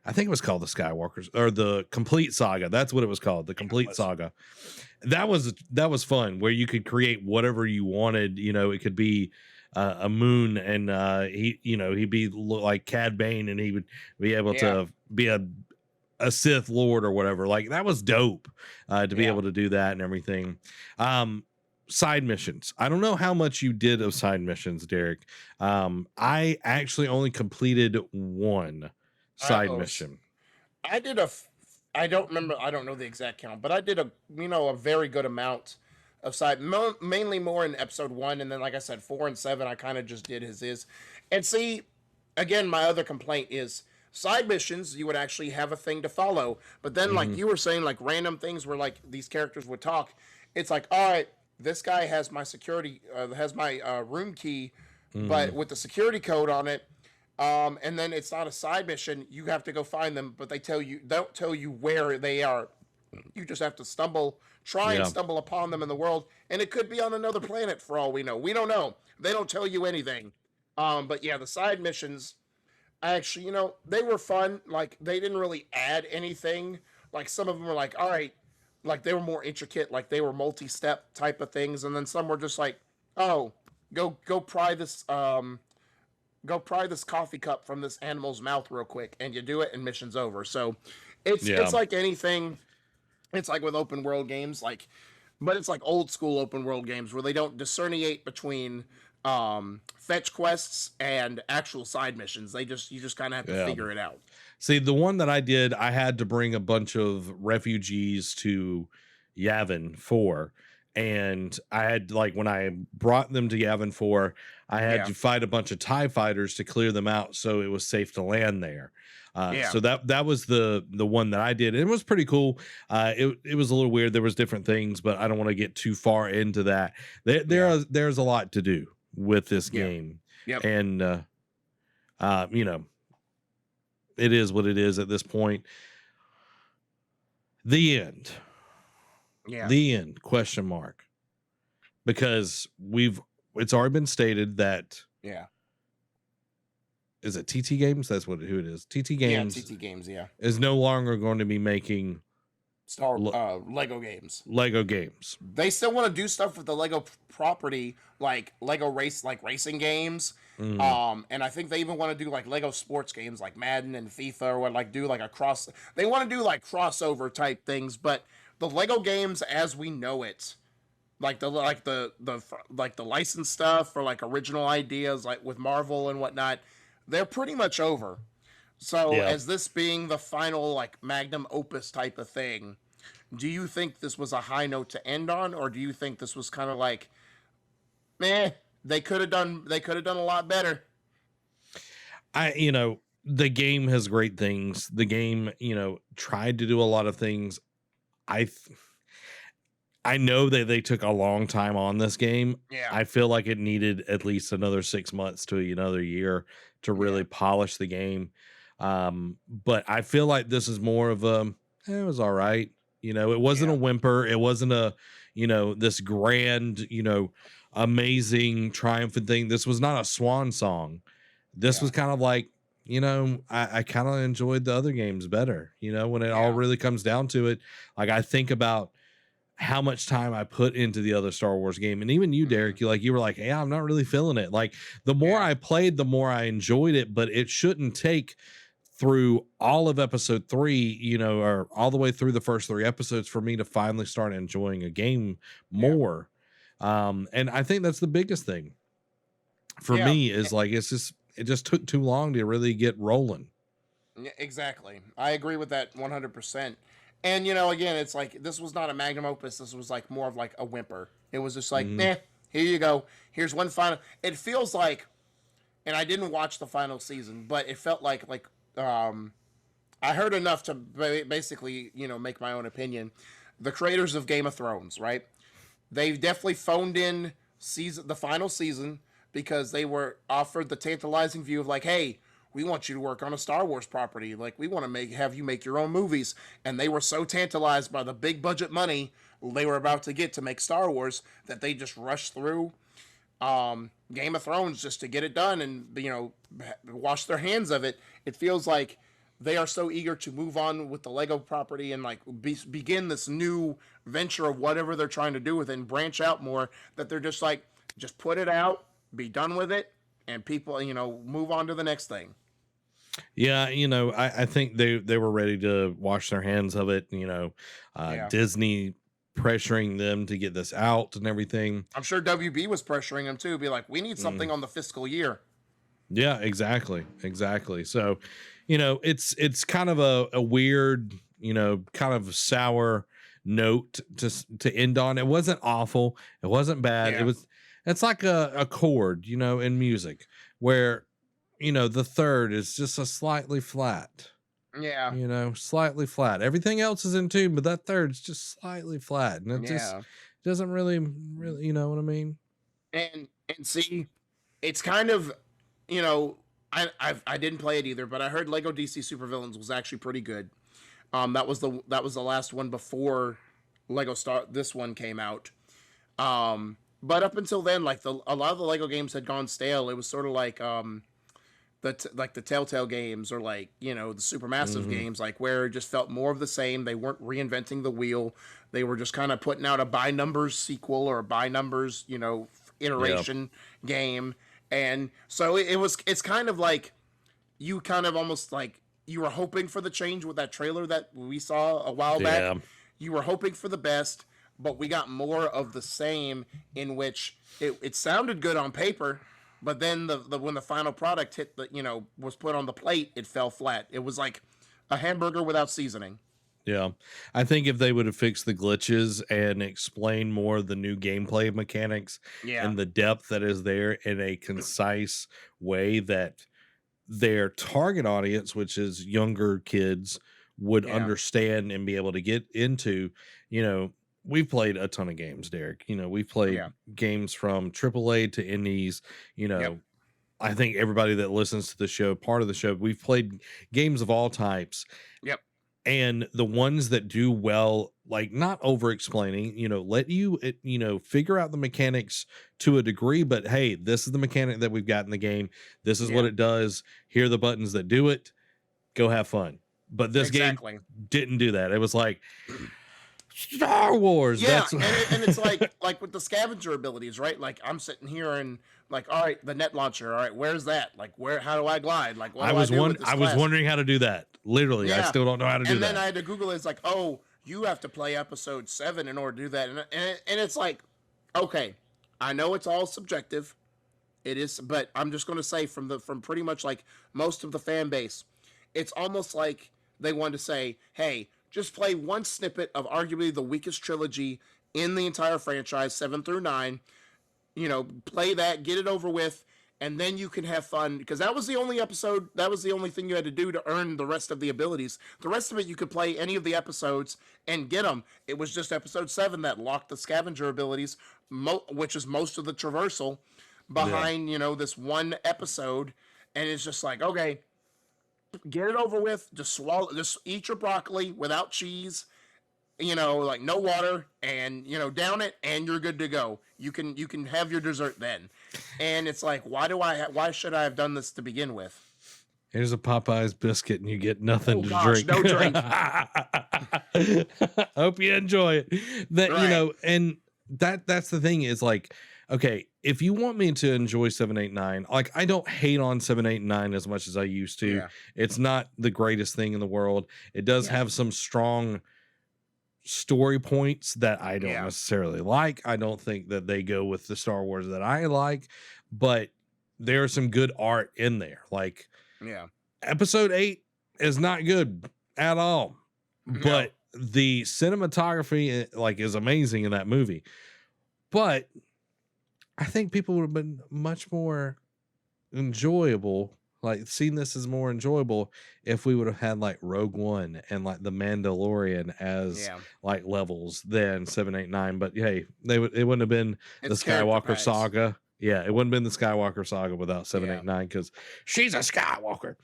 Speaker 1: I think it was called the Skywalkers or the Complete Saga. That's what it was called, the
Speaker 2: Yeah, it
Speaker 1: Complete
Speaker 2: was.
Speaker 1: Saga. That was fun, where you could create whatever you wanted. It could be a moon, and he'd be like Cad Bane, and he would be able
Speaker 2: Yeah,
Speaker 1: to be a Sith Lord or whatever. Like that was dope to be
Speaker 2: yeah.
Speaker 1: able to do that and everything. Side missions. I don't know how much you did of side missions, Derek. I actually only completed one
Speaker 2: I
Speaker 1: side
Speaker 2: was.
Speaker 1: mission.
Speaker 2: I did a. I don't remember. I don't know the exact count, but I did a very good amount of side. Mainly more in episode 1, and then like I said, 4 and 7. I kind of just did his is, and see. Again, my other complaint is side missions. You would actually have a thing to follow, but then like
Speaker 1: Mhm.
Speaker 2: you were saying, like random things where like these characters would talk. It's like, all right, this guy has my security, has my room key, but
Speaker 1: Mhm.
Speaker 2: with the security code on it. And then it's not a side mission. You have to go find them, but don't tell you where they are. You just have to try and
Speaker 1: Yeah.
Speaker 2: stumble upon them in the world, and it could be on another planet for all we know. We don't know. They don't tell you anything. But yeah, the side missions, actually, they were fun. Like they didn't really add anything. Like some of them were like, all right, like they were more intricate, like they were multi-step type of things, and then some were just like, oh, go pry this coffee cup from this animal's mouth real quick, and you do it and mission's over. So it's
Speaker 1: Yeah.
Speaker 2: like anything. It's like with open world games, but it's like old school open world games where they don't discerniate between fetch quests and actual side missions. You just kind of have to
Speaker 1: Yeah.
Speaker 2: figure it out.
Speaker 1: See, the one that I did, I had to bring a bunch of refugees to Yavin 4. And I had, like, when I brought them to Yavin 4, I had
Speaker 2: Yeah,
Speaker 1: to fight a bunch of TIE fighters to clear them out so it was safe to land there.
Speaker 2: yeah,
Speaker 1: So that was the one that I did. It was pretty cool. It was a little weird. There was different things, but I don't want to get too far into that.
Speaker 2: yeah,
Speaker 1: There's a lot to do with this
Speaker 2: yeah,
Speaker 1: game.
Speaker 2: yep,
Speaker 1: And you know, it is what it is at this point. The end.
Speaker 2: yeah,
Speaker 1: The end, question mark. Because it's already been stated that,
Speaker 2: yeah,
Speaker 1: is it TT Games? That's who it is. TT
Speaker 2: yeah.
Speaker 1: Games
Speaker 2: TT games, yeah.
Speaker 1: is no longer going to be making
Speaker 2: Lego games.
Speaker 1: Lego games.
Speaker 2: They still want to do stuff with the Lego property, like Lego racing games.
Speaker 1: Mhm.
Speaker 2: And I think they even want to do like Lego sports games like Madden and FIFA, or like do like they want to do like crossover type things, but the Lego games as we know it, like the license stuff for like original ideas like with Marvel and whatnot, they're pretty much over. So
Speaker 1: Yeah.
Speaker 2: as this being the final like magnum opus type of thing, do you think this was a high note to end on, or do you think this was kind of like, meh, they could have done a lot better?
Speaker 1: The game has great things. The game, tried to do a lot of things. I th- I know that they took a long time on this game.
Speaker 2: Yeah,
Speaker 1: I feel like it needed at least another 6 months to another year to
Speaker 2: yeah,
Speaker 1: really polish the game. But I feel like this is more of it was all right. It wasn't a
Speaker 2: yeah,
Speaker 1: whimper. It wasn't this grand, amazing, triumphant thing. This was not a swan song. This
Speaker 2: yeah,
Speaker 1: was kind of like, I kind of enjoyed the other games better, when it all
Speaker 2: yeah,
Speaker 1: really comes down to it. Like I think about how much time I put into the other Star Wars game. And even you,
Speaker 2: hmm,
Speaker 1: Derek, you were like, "Hey, I'm not really feeling it." Like the more
Speaker 2: yeah,
Speaker 1: I played, the more I enjoyed it, but it shouldn't take through all of episode 3, or all the way through the first 3 episodes for me to finally start enjoying a game
Speaker 2: yeah,
Speaker 1: more. And I think that's the biggest thing for
Speaker 2: yeah.
Speaker 1: me is like, it just took too long to really get rolling.
Speaker 2: Yeah, exactly. I agree with that 100%. And again, it's like this was not a magnum opus. This was like more of like a whimper. It was just like,
Speaker 1: Mhm.
Speaker 2: eh, here you go. Here's one final. It feels like, and I didn't watch the final season, but it felt like I heard enough to basically make my own opinion. The creators of Game of Thrones, right? They've definitely phoned in the final season. because they were offered the tantalizing view of like, hey, we want you to work on a Star Wars property. Like, we want to have you make your own movies. And they were so tantalized by the big budget money they were about to get to make Star Wars that they just rushed through Game of Thrones just to get it done and, wash their hands of it. It feels like they are so eager to move on with the Lego property and like begin this new venture of whatever they're trying to do with it and branch out more, that they're just like, just put it out, be done with it, and people, move on to the next thing.
Speaker 1: Yeah, I think they were ready to wash their hands of it. Disney pressuring them to get this out and everything.
Speaker 2: I'm sure WB was pressuring them too, be like, we need something on the fiscal year.
Speaker 1: Yeah, exactly. So, it's kind of a weird, kind of sour note to end on. It wasn't awful. It wasn't bad.
Speaker 2: Yeah.
Speaker 1: It's like a chord, in music where, the third is just a slightly flat.
Speaker 2: Yeah.
Speaker 1: Slightly flat. Everything else is in tune, but that third's just slightly flat. And it just doesn't really, you know what I mean?
Speaker 2: And see, it's kind of, I didn't play it either, but I heard Lego DC Supervillains was actually pretty good. That was the last one before this one came out. But up until then, like a lot of the Lego games had gone stale. It was sort of like the Telltale games, or like, the Supermassive games, like where it just felt more of the same. They weren't reinventing the wheel. They were just kind of putting out a by numbers sequel or a by numbers, iteration game. And so it's kind of like, you kind of almost like, you were hoping for the change with that trailer that we saw a while back. You were hoping for the best, but we got more of the same, in which it sounded good on paper, but then when the final product hit was put on the plate, it fell flat. It was like a hamburger without seasoning.
Speaker 1: Yeah. I think if they would have fixed the glitches and explained more of the new gameplay mechanics and the depth that is there in a concise way that their target audience, which is younger kids, would understand and be able to get into, we've played a ton of games, Derek. We've played games from AAA to indies. I think everybody that listens to the show, part of the show, we've played games of all types.
Speaker 2: Yep.
Speaker 1: And the ones that do well, like not over explaining, let you, figure out the mechanics to a degree. But hey, this is the mechanic that we've got in the game. This is what it does. Here are the buttons that do it. Go have fun. But this game didn't do that. It was like Star Wars.
Speaker 2: Yeah, and it's like with the scavenger abilities, right? Like I'm sitting here and like, all right, the net launcher. All right, where's that? Like, how do I glide? Like, what I was
Speaker 1: wondering how to do that. Literally, I still don't know how to do that.
Speaker 2: And then I had to Google it. It's like, oh, you have to play episode 7 in order to do that. And it's like, okay, I know it's all subjective. It is, but I'm just going to say from pretty much like most of the fan base, it's almost like they want to say, hey, just play one snippet of arguably the weakest trilogy in the entire franchise, 7 through 9. Play that, get it over with, and then you can have fun, because that was the only episode, that was the only thing you had to do to earn the rest of the abilities. The rest of it, you could play any of the episodes and get them. It was just episode 7 that locked the scavenger abilities, which is most of the traversal behind, this one episode. And it's just like, okay, get it over with. Just eat your broccoli without cheese, like no water, and, down it, and you're good to go. You can have your dessert then. And it's like, why should I have done this to begin with?
Speaker 1: Here's a Popeye's biscuit and you get nothing to drink.
Speaker 2: No drink.
Speaker 1: Hope you enjoy it. And that's the thing is like, okay, if you want me to enjoy 7, 8, 9, like I don't hate on 7, 8, 9 as much as I used to. Yeah. It's not the greatest thing in the world. It does have some strong story points that I don't necessarily like. I don't think that they go with the Star Wars that I like, but there's some good art in there. Like, episode 8 is not good at all, but the cinematography like is amazing in that movie. But I think people would have been much more enjoyable, like seeing this is more enjoyable if we would have had like Rogue One and like the Mandalorian as like levels than 7, 8, 9. But hey, it wouldn't have been the Skywalker saga. Yeah, it wouldn't have been the Skywalker saga without 789 because she's a Skywalker.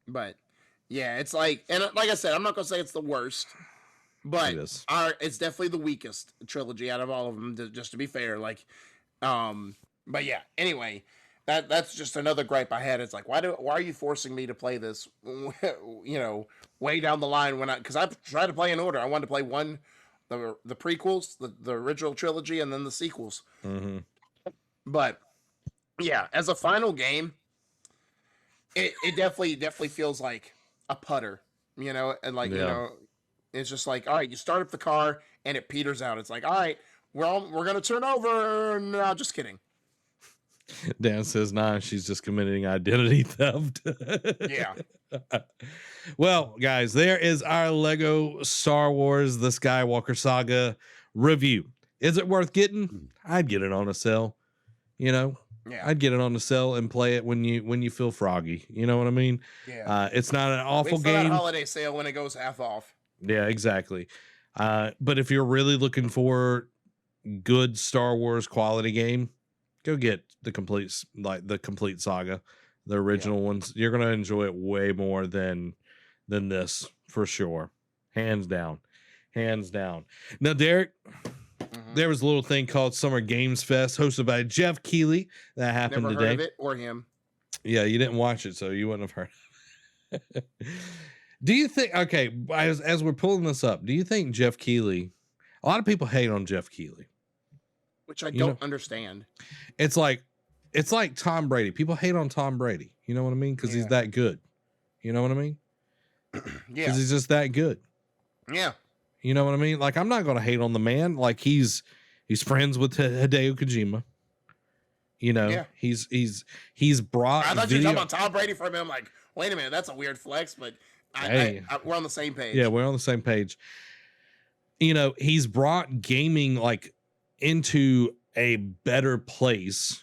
Speaker 2: But yeah, it's like, and like I said, I'm not gonna say it's the worst, but it's definitely the weakest trilogy out of all of them. Just to be fair, like, but yeah. Anyway, that's just another gripe I had. It's like, why are you forcing me to play this? Way down the line because I tried to play in order. I wanted to play the prequels, the original trilogy, and then the sequels.
Speaker 1: Mm-hmm.
Speaker 2: But yeah, as a final game, it definitely feels like a putter, and like it's just like, all right, you start up the car and it peters out. It's like, all right, we're gonna turn over. No, just kidding.
Speaker 1: Dan says, nah, she's just committing identity theft.
Speaker 2: Yeah.
Speaker 1: Well, guys, there is our Lego Star Wars The Skywalker Saga review. Is it worth getting? I'd get it on a sale. Yeah. I'd get it on the sale and play it when you feel froggy. You know what I mean?
Speaker 2: Yeah.
Speaker 1: It's not an awful
Speaker 2: Wait for
Speaker 1: game.
Speaker 2: That holiday sale when it goes half off.
Speaker 1: Yeah, exactly. But if you're really looking for good Star Wars quality game, go get the complete saga, the original ones. You're gonna enjoy it way more than this for sure, hands down. Now, Derek. There was a little thing called Summer Games Fest hosted by Jeff Keighley that happened
Speaker 2: Never
Speaker 1: today.
Speaker 2: heard of it or him.
Speaker 1: Yeah, you didn't watch it, so you wouldn't have heard. Do you think, okay, as we're pulling this up, do you think Jeff Keighley, a lot of people hate on Jeff Keighley.
Speaker 2: Which I don't understand.
Speaker 1: It's like Tom Brady. People hate on Tom Brady. You know what I mean? Because he's that good. You know what I mean?
Speaker 2: Yeah.
Speaker 1: Because he's just that good.
Speaker 2: Yeah.
Speaker 1: You know what I mean? Like, I'm not going to hate on the man. Like, he's friends with Hideo Kojima. He's brought.
Speaker 2: I thought you were talking about Tom Brady for a minute. I'm like, wait a minute, that's a weird flex, but we're on the same page.
Speaker 1: Yeah, we're on the same page. He's brought gaming like into a better place.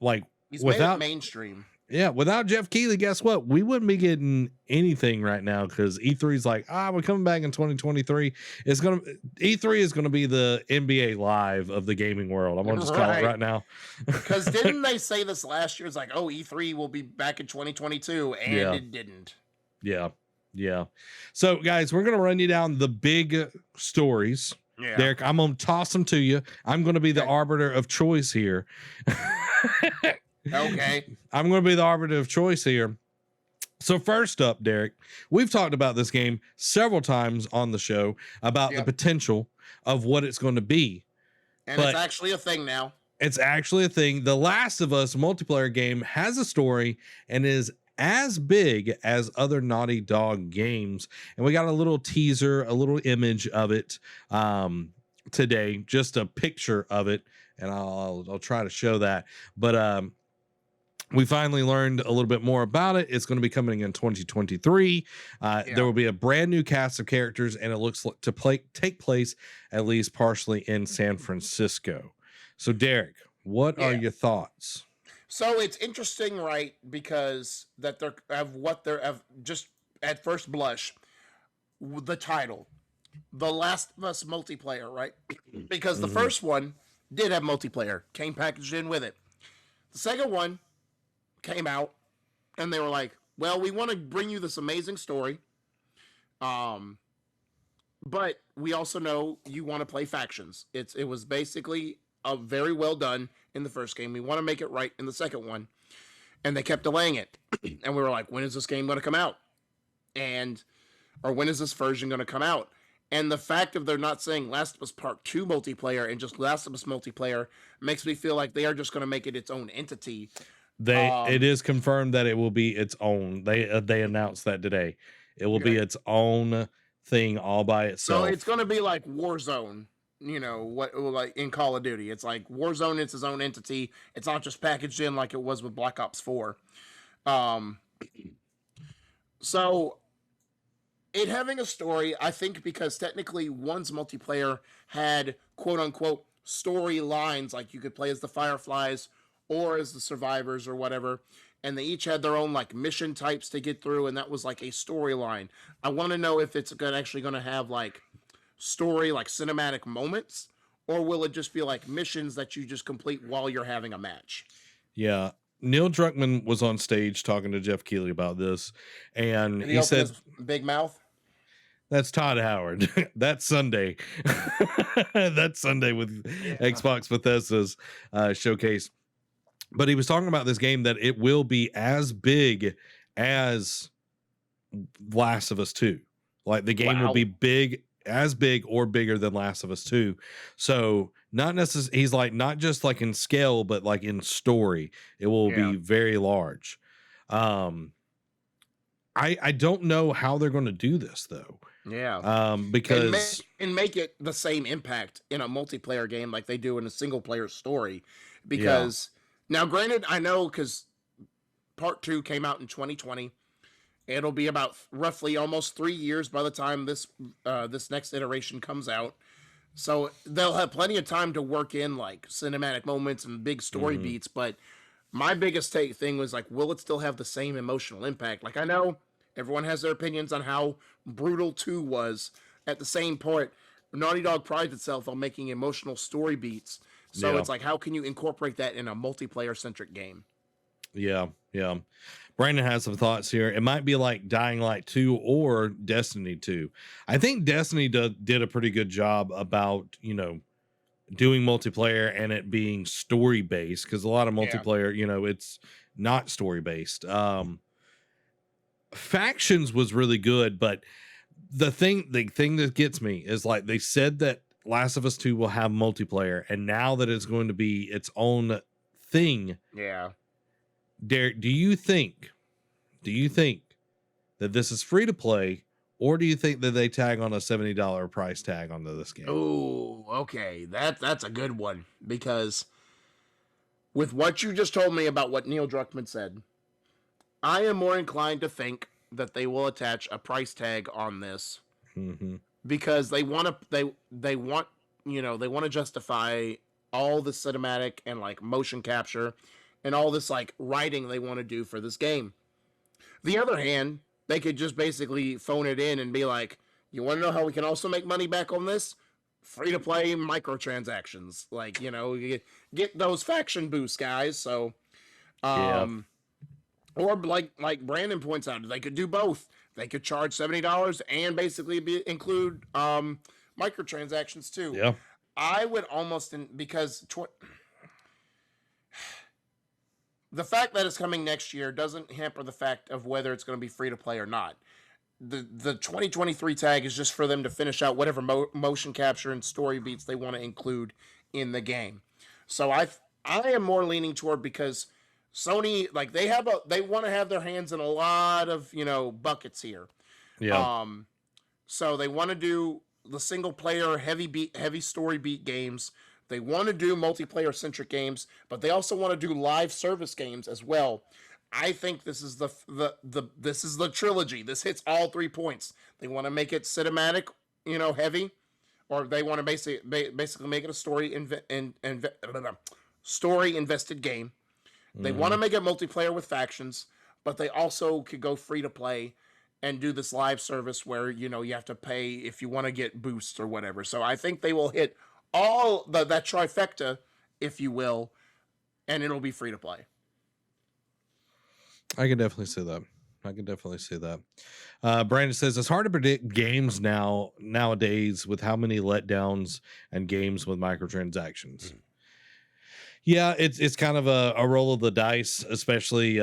Speaker 1: Like
Speaker 2: he's without made it mainstream.
Speaker 1: Yeah, without Jeff Keighley, guess what? We wouldn't be getting anything right now because E3 is like, we're coming back in 2023. E3 is gonna be the NBA Live of the gaming world. I'm gonna just call it right now.
Speaker 2: Because didn't they say this last year? It's like, E3 will be back in 2022, and it didn't.
Speaker 1: Yeah. So, guys, we're gonna run you down the big stories.
Speaker 2: Yeah.
Speaker 1: Derek, I'm gonna toss them to you. I'm gonna be the arbiter of choice here.
Speaker 2: Okay.
Speaker 1: I'm going to be the arbiter of choice here. So first up, Derek, we've talked about this game several times on the show about the potential of what it's going to be.
Speaker 2: And it's actually a thing now.
Speaker 1: It's actually a thing. The Last of Us multiplayer game has a story and is as big as other Naughty Dog games. And we got a little teaser, a little image of it today, just a picture of it. And I'll try to show that. But we finally learned a little bit more about it. It's going to be coming in 2023. There will be a brand new cast of characters, and it looks like to take place at least partially in San Francisco. So, Derek, what are your thoughts?
Speaker 2: So it's interesting, right? Because that they're just at first blush, the title, The Last of Us multiplayer, right? Because the first one did have multiplayer, came packaged in with it. The second one came out and they were like, well, we want to bring you this amazing story, but we also know you want to play factions. It was basically very well done in the first game. We want to make it right in the second one, and they kept delaying it. And we were like, when is this game going to come out? Or when is this version going to come out? And the fact of they're not saying Last of Us Part 2 multiplayer and just Last of Us multiplayer makes me feel like they are just going to make it its own entity.
Speaker 1: It is confirmed that it will be its own. They announced that today. It will be its own thing all by itself.
Speaker 2: So it's going to be like Warzone, like in Call of Duty. It's like Warzone, it's its own entity. It's not just packaged in like it was with Black Ops 4. So it having a story, I think, because technically one's multiplayer had quote unquote storylines, like you could play as the Fireflies or as the survivors or whatever, and they each had their own like mission types to get through, and that was like a storyline. I want to know if it's actually going to have like story, like cinematic moments, or will it just feel like missions that you just complete while you're having a match?
Speaker 1: Yeah. Neil Druckmann was on stage talking to Jeff Keighley about this, and
Speaker 2: Did he
Speaker 1: he
Speaker 2: open
Speaker 1: said,
Speaker 2: his big mouth?
Speaker 1: "That's Todd Howard. That's Sunday. That's Sunday with
Speaker 2: Yeah.
Speaker 1: Xbox Bethesda's showcase." But he was talking about this game that it will be as big as Last of Us 2. Like the game will
Speaker 2: Wow.
Speaker 1: be big or bigger than Last of Us 2. So not necessarily, he's like, not just like in scale, but like in story, it will
Speaker 2: Yeah.
Speaker 1: be very large. I don't know how they're going to do this though.
Speaker 2: Yeah.
Speaker 1: Because
Speaker 2: And make it the same impact in a multiplayer game like they do in a single player story.
Speaker 1: yeah,
Speaker 2: Because now, granted, I know because part 2 came out in 2020. It'll be about roughly almost 3 years by the time this next iteration comes out. So they'll have plenty of time to work in like cinematic moments and big story beats. But my biggest thing was like, will it still have the same emotional impact? Like, I know everyone has their opinions on how brutal 2 was. At the same point, Naughty Dog prides itself on making emotional story beats. So
Speaker 1: yeah,
Speaker 2: it's like, how can you incorporate that in a multiplayer centric game?
Speaker 1: yeah. Brandon has some thoughts here. It might be like Dying Light 2 or Destiny 2. I think Destiny did a pretty good job about, doing multiplayer and it being story based, because a lot of
Speaker 2: Yeah.
Speaker 1: multiplayer, it's not story based. Factions was really good, but the thing that gets me is like they said that Last of Us 2 will have multiplayer, and now that it's going to be its own thing.
Speaker 2: Yeah.
Speaker 1: Derek, do you think that this is free to play, or do you think that they tag on a $70 price tag onto this game?
Speaker 2: Oh, okay. That's a good one, because with what you just told me about what Neil Druckmann said, I am more inclined to think that they will attach a price tag on this because they want to they want they want to justify all the cinematic and like motion capture and all this like writing they want to do for this game. The other hand, they could just basically phone it in and be like, "You want to know how we can also make money back on this? Free to play microtransactions. Like, you get those faction boosts, guys." So,
Speaker 1: Yeah.
Speaker 2: or like Brandon points out, they could do both. They could charge $70 and basically include microtransactions too.
Speaker 1: Yeah.
Speaker 2: I would almost because the fact that it's coming next year doesn't hamper the fact of whether it's going to be free to play or not. The 2023 tag is just for them to finish out whatever motion capture and story beats they want to include in the game. So I am more leaning toward, because Sony, like, they want to have their hands in a lot of buckets here.
Speaker 1: Yeah.
Speaker 2: So they want to do the single player heavy story beat games. They want to do multiplayer centric games, but they also want to do live service games as well. I think this is this is the trilogy. This hits all 3 points. They want to make it cinematic, heavy, or they want to basically make it a story invested game. They want to make it multiplayer with factions, but they also could go free to play and do this live service where you have to pay if you want to get boosts or whatever. So I think they will hit all that trifecta, if you will, and it'll be free to play.
Speaker 1: I can definitely see that. Brandon says it's hard to predict games nowadays with how many letdowns and games with microtransactions. Yeah, it's kind of a roll of the dice, especially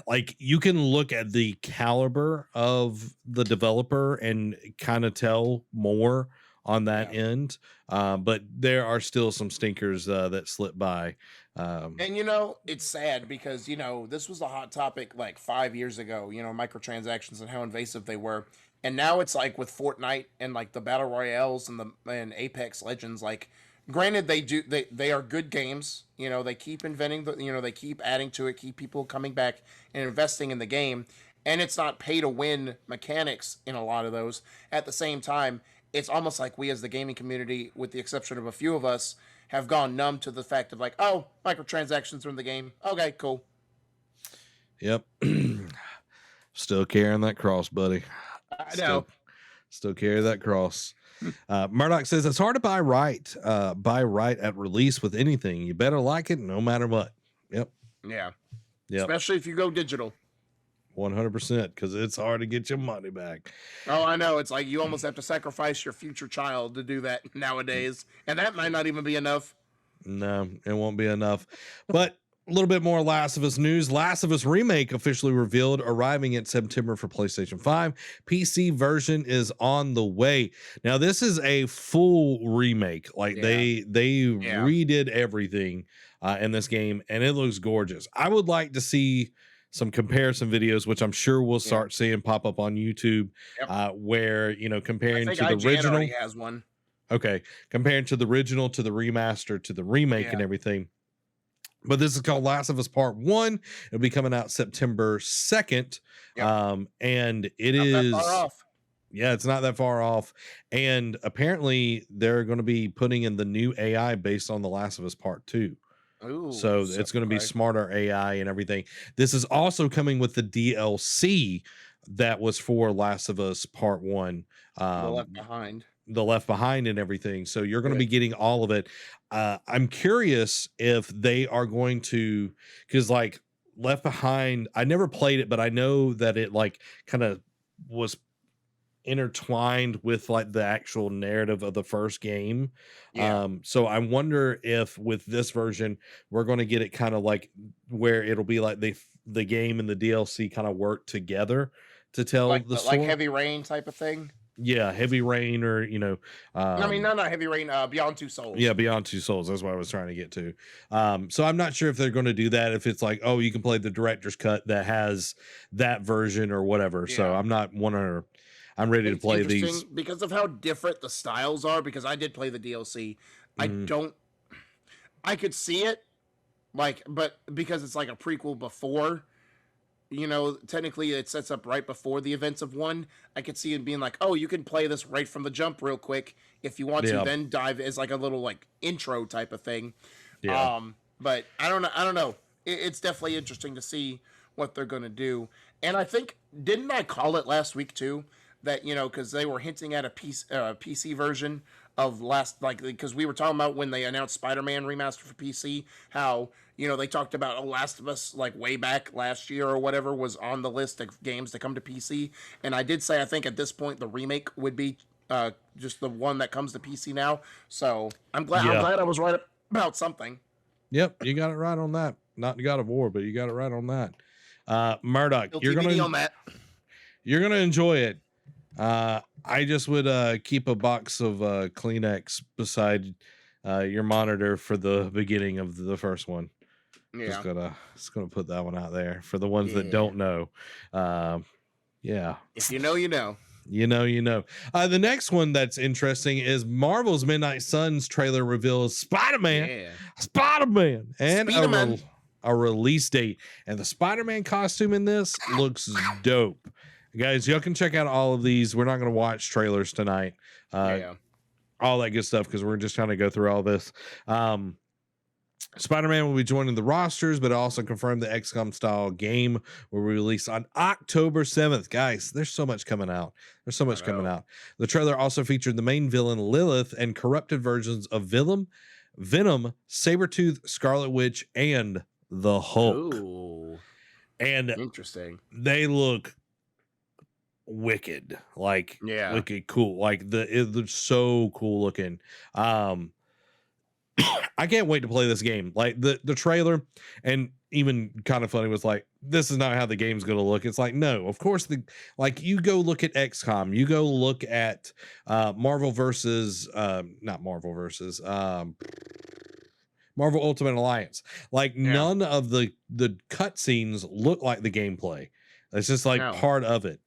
Speaker 1: like you can look at the caliber of the developer and kind of tell more on that end. But there are still some stinkers that slip by.
Speaker 2: And it's sad because this was a hot topic like 5 years ago, microtransactions and how invasive they were. And now it's like with Fortnite and like the battle royales and Apex Legends, like, granted, they are good games. They keep inventing they keep adding to it, keep people coming back and investing in the game, and it's not pay to win mechanics in a lot of those. At the same time, it's almost like we as the gaming community, with the exception of a few of us, have gone numb to the fact of like, oh, microtransactions are in the game. Okay, cool.
Speaker 1: Yep. Still carrying that cross, buddy.
Speaker 2: I know.
Speaker 1: Still carry that cross. Murdoch says it's hard to buy right at release with anything. You better like it no matter what. Yep.
Speaker 2: Yeah.
Speaker 1: Yep.
Speaker 2: Especially if you go digital.
Speaker 1: 100%, because it's hard to get your money back.
Speaker 2: Oh, I know. It's like you almost have to sacrifice your future child to do that nowadays. And that might not even be enough.
Speaker 1: No, it won't be enough. But a little bit more Last of Us news. Last of Us Remake officially revealed, arriving in September for PlayStation 5. PC version is on the way. Now, this is a full remake. Like they redid everything in this game, and it looks gorgeous. I would like to see some comparison videos, which I'm sure we'll start seeing pop up on YouTube, where, you know, comparing to the original.
Speaker 2: Already has one.
Speaker 1: Okay, comparing to the original, to the remaster, to the remake and everything. But this is called Last of Us Part 1. It'll be coming out September 2nd. And it is
Speaker 2: not that far off.
Speaker 1: Yeah, it's not that far off. And apparently they're going to be putting in the new AI based on The Last of Us Part 2.
Speaker 2: Ooh,
Speaker 1: so it's going to be smarter AI and everything. This is also coming with the DLC that was for Last of Us Part 1. The Left Behind and everything. So you're going to be getting all of it. I'm curious if they are going to, because like Left Behind, I never played it, but I know that it like kind of was intertwined with like the actual narrative of the first game. So I wonder if with this version we're going to get it kind of like where it'll be like the game and the DLC kind of work together to tell the story.
Speaker 2: Like Heavy Rain type of thing.
Speaker 1: Yeah, Heavy Rain, or you know,
Speaker 2: I mean, not Heavy Rain. Beyond Two Souls.
Speaker 1: Yeah, Beyond Two Souls. That's what I was trying to get to. So I'm not sure if they're going to do that. If it's like, oh, you can play the director's cut that has that version or whatever. Yeah. So I'm not 100. I'm ready to play these
Speaker 2: because of how different the styles are. Because I did play the DLC. I could see it, like, but because it's like a prequel before. You know, technically it sets up right before the events of 1. I could see it being like, oh, you can play this right from the jump real quick if you want to, then dive as like a little like intro type of thing. Yeah. But I don't know. It's definitely interesting to see what they're gonna do. And I think, didn't I call it last week too? That, you know, because they were hinting at a PC version of because we were talking about when they announced Spider-Man remaster for PC, how, you know, they talked about Last of Us like way back last year or whatever was on the list of games to come to PC. And I did say, I think at this point the remake would be just the one that comes to PC now. So I'm glad I was right about something.
Speaker 1: Yep, you got it right on that. Not God of War, but you got it right on that. Murdoch, you're gonna enjoy it. I just would keep a box of Kleenex beside your monitor for the beginning of the first one. Just gonna put that one out there for the ones that don't know.
Speaker 2: If you know, you know.
Speaker 1: You know. The next one that's interesting is Marvel's Midnight Suns trailer reveals Spider-Man, and a release date. And the Spider-Man costume in this looks dope. Guys, y'all can check out all of these. We're not going to watch trailers tonight. All that good stuff, because we're just trying to go through all this. Spider-Man will be joining the rosters, but also confirmed the XCOM style game will be released on October 7th. Guys, there's so much coming out. The trailer also featured the main villain Lilith and corrupted versions of Venom, Sabretooth, Scarlet Witch, and the Hulk.
Speaker 2: Ooh,
Speaker 1: and
Speaker 2: interesting.
Speaker 1: They look wicked, wicked cool. Like it's so cool looking. I can't wait to play this game. Like the trailer, and even kind of funny was like, this is not how the game's gonna look. It's like, no, of course you go look at XCOM, you go look at Marvel Ultimate Alliance. Like none of the cutscenes look like the gameplay. It's just like part of it.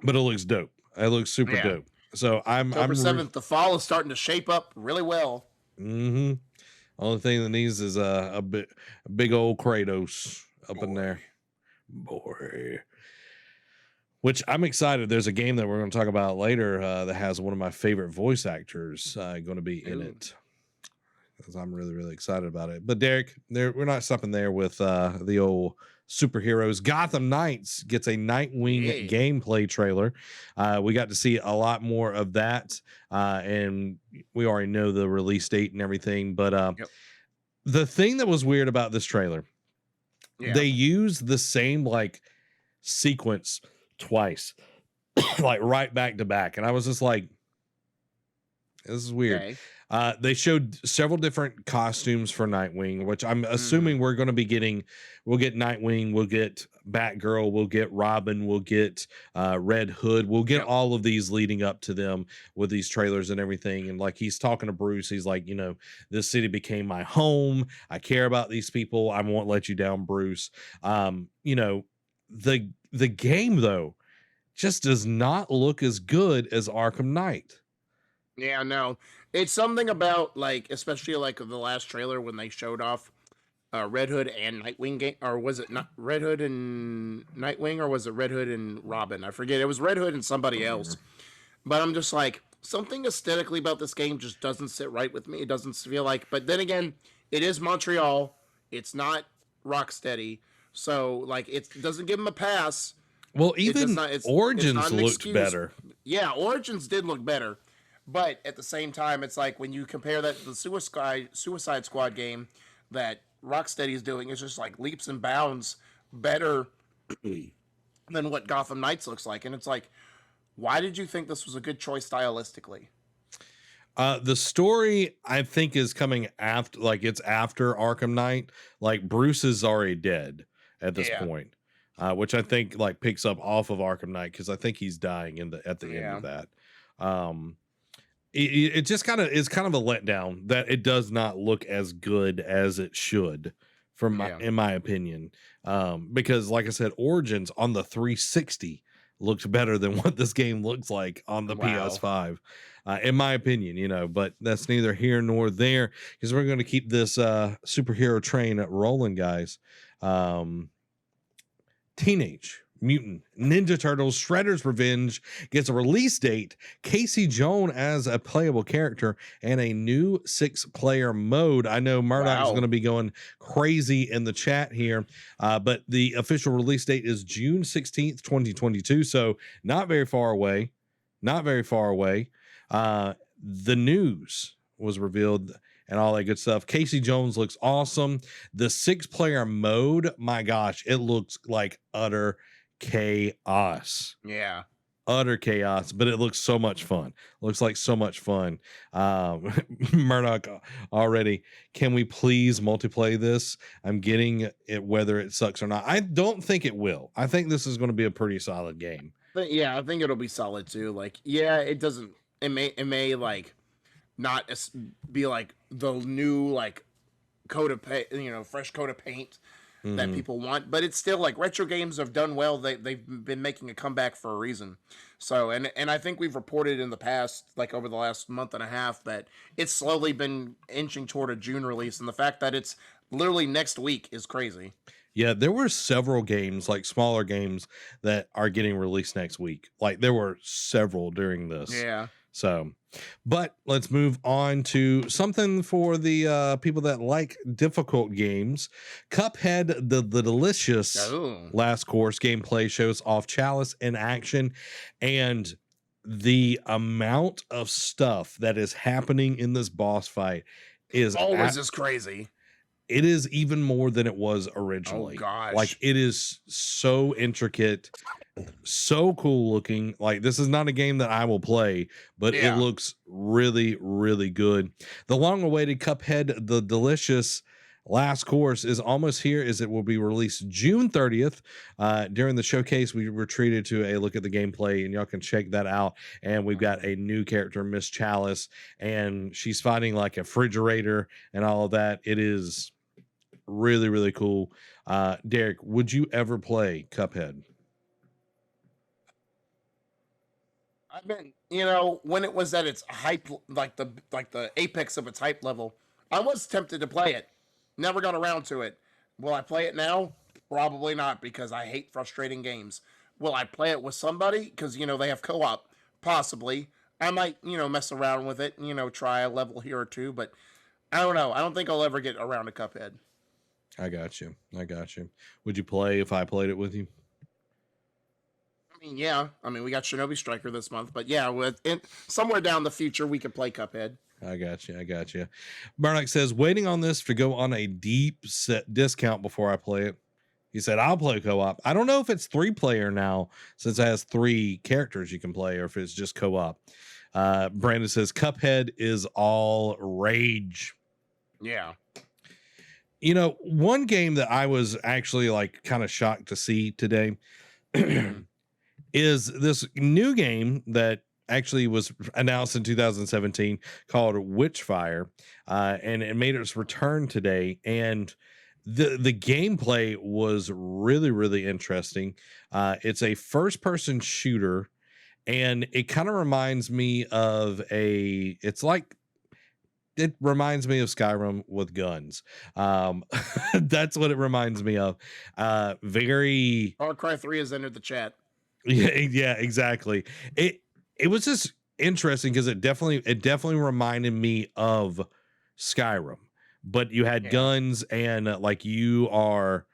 Speaker 1: But it looks dope. It looks super dope. So
Speaker 2: October 7th, the fall is starting to shape up really well.
Speaker 1: Mm-hmm. Only thing that needs is a big old Kratos up in there. Boy. Which I'm excited. There's a game that we're going to talk about later that has one of my favorite voice actors going to be in it. Because I'm really, really excited about it. But Derek, we're not stopping there with the old superheroes. Gotham Knights gets a Nightwing gameplay trailer. We got to see a lot more of that, and we already know the release date and everything. But the thing that was weird about this trailer, they used the same like sequence twice, like right back to back, and I was just like, this is weird.
Speaker 2: Okay.
Speaker 1: They showed several different costumes for Nightwing, which I'm assuming we're going to be getting. We'll get Nightwing, we'll get Batgirl, we'll get Robin, we'll get Red Hood. We'll get all of these leading up to them with these trailers and everything. And like he's talking to Bruce, he's like, you know, this city became my home. I care about these people. I won't let you down, Bruce. You know, the game though just does not look as good as Arkham Knight.
Speaker 2: Yeah, no. It's something about like, especially like the last trailer when they showed off Red Hood and Nightwing game, or was it not Red Hood and Nightwing, or was it Red Hood and Robin? I forget. It was Red Hood and somebody else. But I'm just like, something aesthetically about this game just doesn't sit right with me. It doesn't feel like. But then again, it is Montreal. It's not Rocksteady, so like it doesn't give them a pass.
Speaker 1: Well, even Origins looked better.
Speaker 2: Yeah, Origins did look better. But at the same time, it's like when you compare that to the Suicide Squad game that Rocksteady is doing, it's just like leaps and bounds better than what Gotham Knights looks like. And it's like, why did you think this was a good choice stylistically?
Speaker 1: The story I think is coming after, like it's after Arkham Knight. Like Bruce is already dead at this point, which I think like picks up off of Arkham Knight because I think he's dying at the end of that. It just kind of is kind of a letdown that it does not look as good as it should, in my opinion. Because like I said, Origins on the 360 looks better than what this game looks like on the PS5, in my opinion. You know, but that's neither here nor there because we're going to keep this superhero train rolling, guys. Teenage Mutant Ninja Turtles Shredder's Revenge gets a release date, Casey Jones as a playable character, and a new 6-player mode. I know Murdoch's going to be going crazy in the chat here, but the official release date is June 16th, 2022, so not very far away. Not very far away. The news was revealed and all that good stuff. Casey Jones looks awesome. The 6-player mode, my gosh, it looks like utter chaos. Utter chaos, but it looks so much fun. Looks like so much fun. Murdoch already, can we please multiplayer this? I'm getting it whether it sucks or not. I don't think it will. I think this is going to be a pretty solid game.
Speaker 2: But yeah, I think it'll be solid too. Like, yeah, it doesn't, it may like not be like the new like coat of paint, you know, fresh coat of paint that people want, but it's still like retro games have done well. They've been making a comeback for a reason. So, and I think we've reported in the past, like over the last month and a half, that it's slowly been inching toward a June release. And the fact that it's literally next week is crazy.
Speaker 1: Yeah, there were several games, like smaller games, that are getting released next week. Like there were several during this.
Speaker 2: Yeah.
Speaker 1: So, but let's move on to something for the people that like difficult games. Cuphead, the delicious last course gameplay shows off Chalice in action, and the amount of stuff that is happening in this boss fight is
Speaker 2: always just crazy.
Speaker 1: It is even more than it was originally.
Speaker 2: Oh gosh.
Speaker 1: Like it is so intricate, so cool looking. Like this is not a game that I will play, but it looks really, really good. The long awaited Cuphead, the delicious last course is almost here, as it will be released June 30th. During the showcase, we were treated to a look at the gameplay, and y'all can check that out. And we've got a new character, Miss Chalice, and she's fighting like a refrigerator and all of that. It is really, really cool. Derek, would you ever play Cuphead?
Speaker 2: I've been, you know, when it was at its hype, like the apex of its hype level, I was tempted to play it. Never got around to it. Will I play it now? Probably not, because I hate frustrating games. Will I play it with somebody? Because, you know, they have co-op. Possibly. I might, you know, mess around with it, you know, try a level here or two, but I don't know. I don't think I'll ever get around to Cuphead.
Speaker 1: I got you. I got you. Would you play if I played it with you?
Speaker 2: I mean, yeah. I mean, we got Shinobi Striker this month, but yeah, somewhere down the future we could play Cuphead.
Speaker 1: I got you. I got you. Burnock says, waiting on this to go on a deep set discount before I play it. He said, I'll play co-op. I don't know if it's 3-player now, since it has 3 characters you can play, or if it's just co-op. Brandon says, Cuphead is all rage.
Speaker 2: Yeah.
Speaker 1: You know, one game that I was actually like kind of shocked to see today is this new game that actually was announced in 2017 called Witchfire, and it made its return today. And the gameplay was really, really interesting. It's a first-person shooter, and it kind of reminds me of it reminds me of Skyrim with guns. That's what it reminds me of. Very
Speaker 2: Far Cry 3 has entered the chat.
Speaker 1: yeah, exactly. It was just interesting because it definitely reminded me of Skyrim, but you had guns, and like you are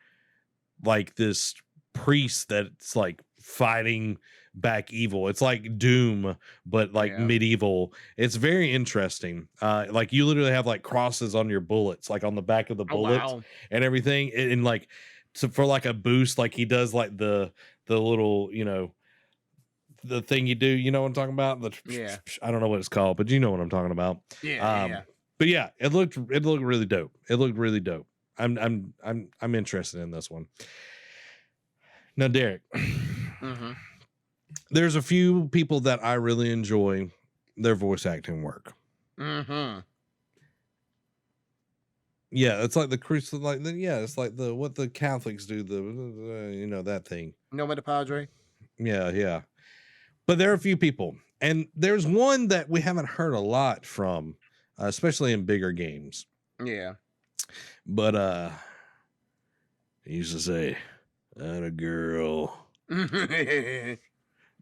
Speaker 1: like this priest that's like fighting back evil. It's like Doom, but like medieval. It's very interesting. Like you literally have like crosses on your bullets, like on the back of the bullets and everything. And like, so for like a boost, like he does like the little, you know, the thing you do, you know what I'm talking about? I don't know what it's called, but you know what I'm talking about. But yeah, it looked really dope. It looked really dope. I'm interested in this one. Now, Derek, there's a few people that I really enjoy their voice acting work. Yeah, it's like it's like what the Catholics do, you know, that thing.
Speaker 2: Nome de Padre.
Speaker 1: Yeah. But there are a few people, and there's one that we haven't heard a lot from, especially in bigger games.
Speaker 2: Yeah.
Speaker 1: But he used to say, "That a girl."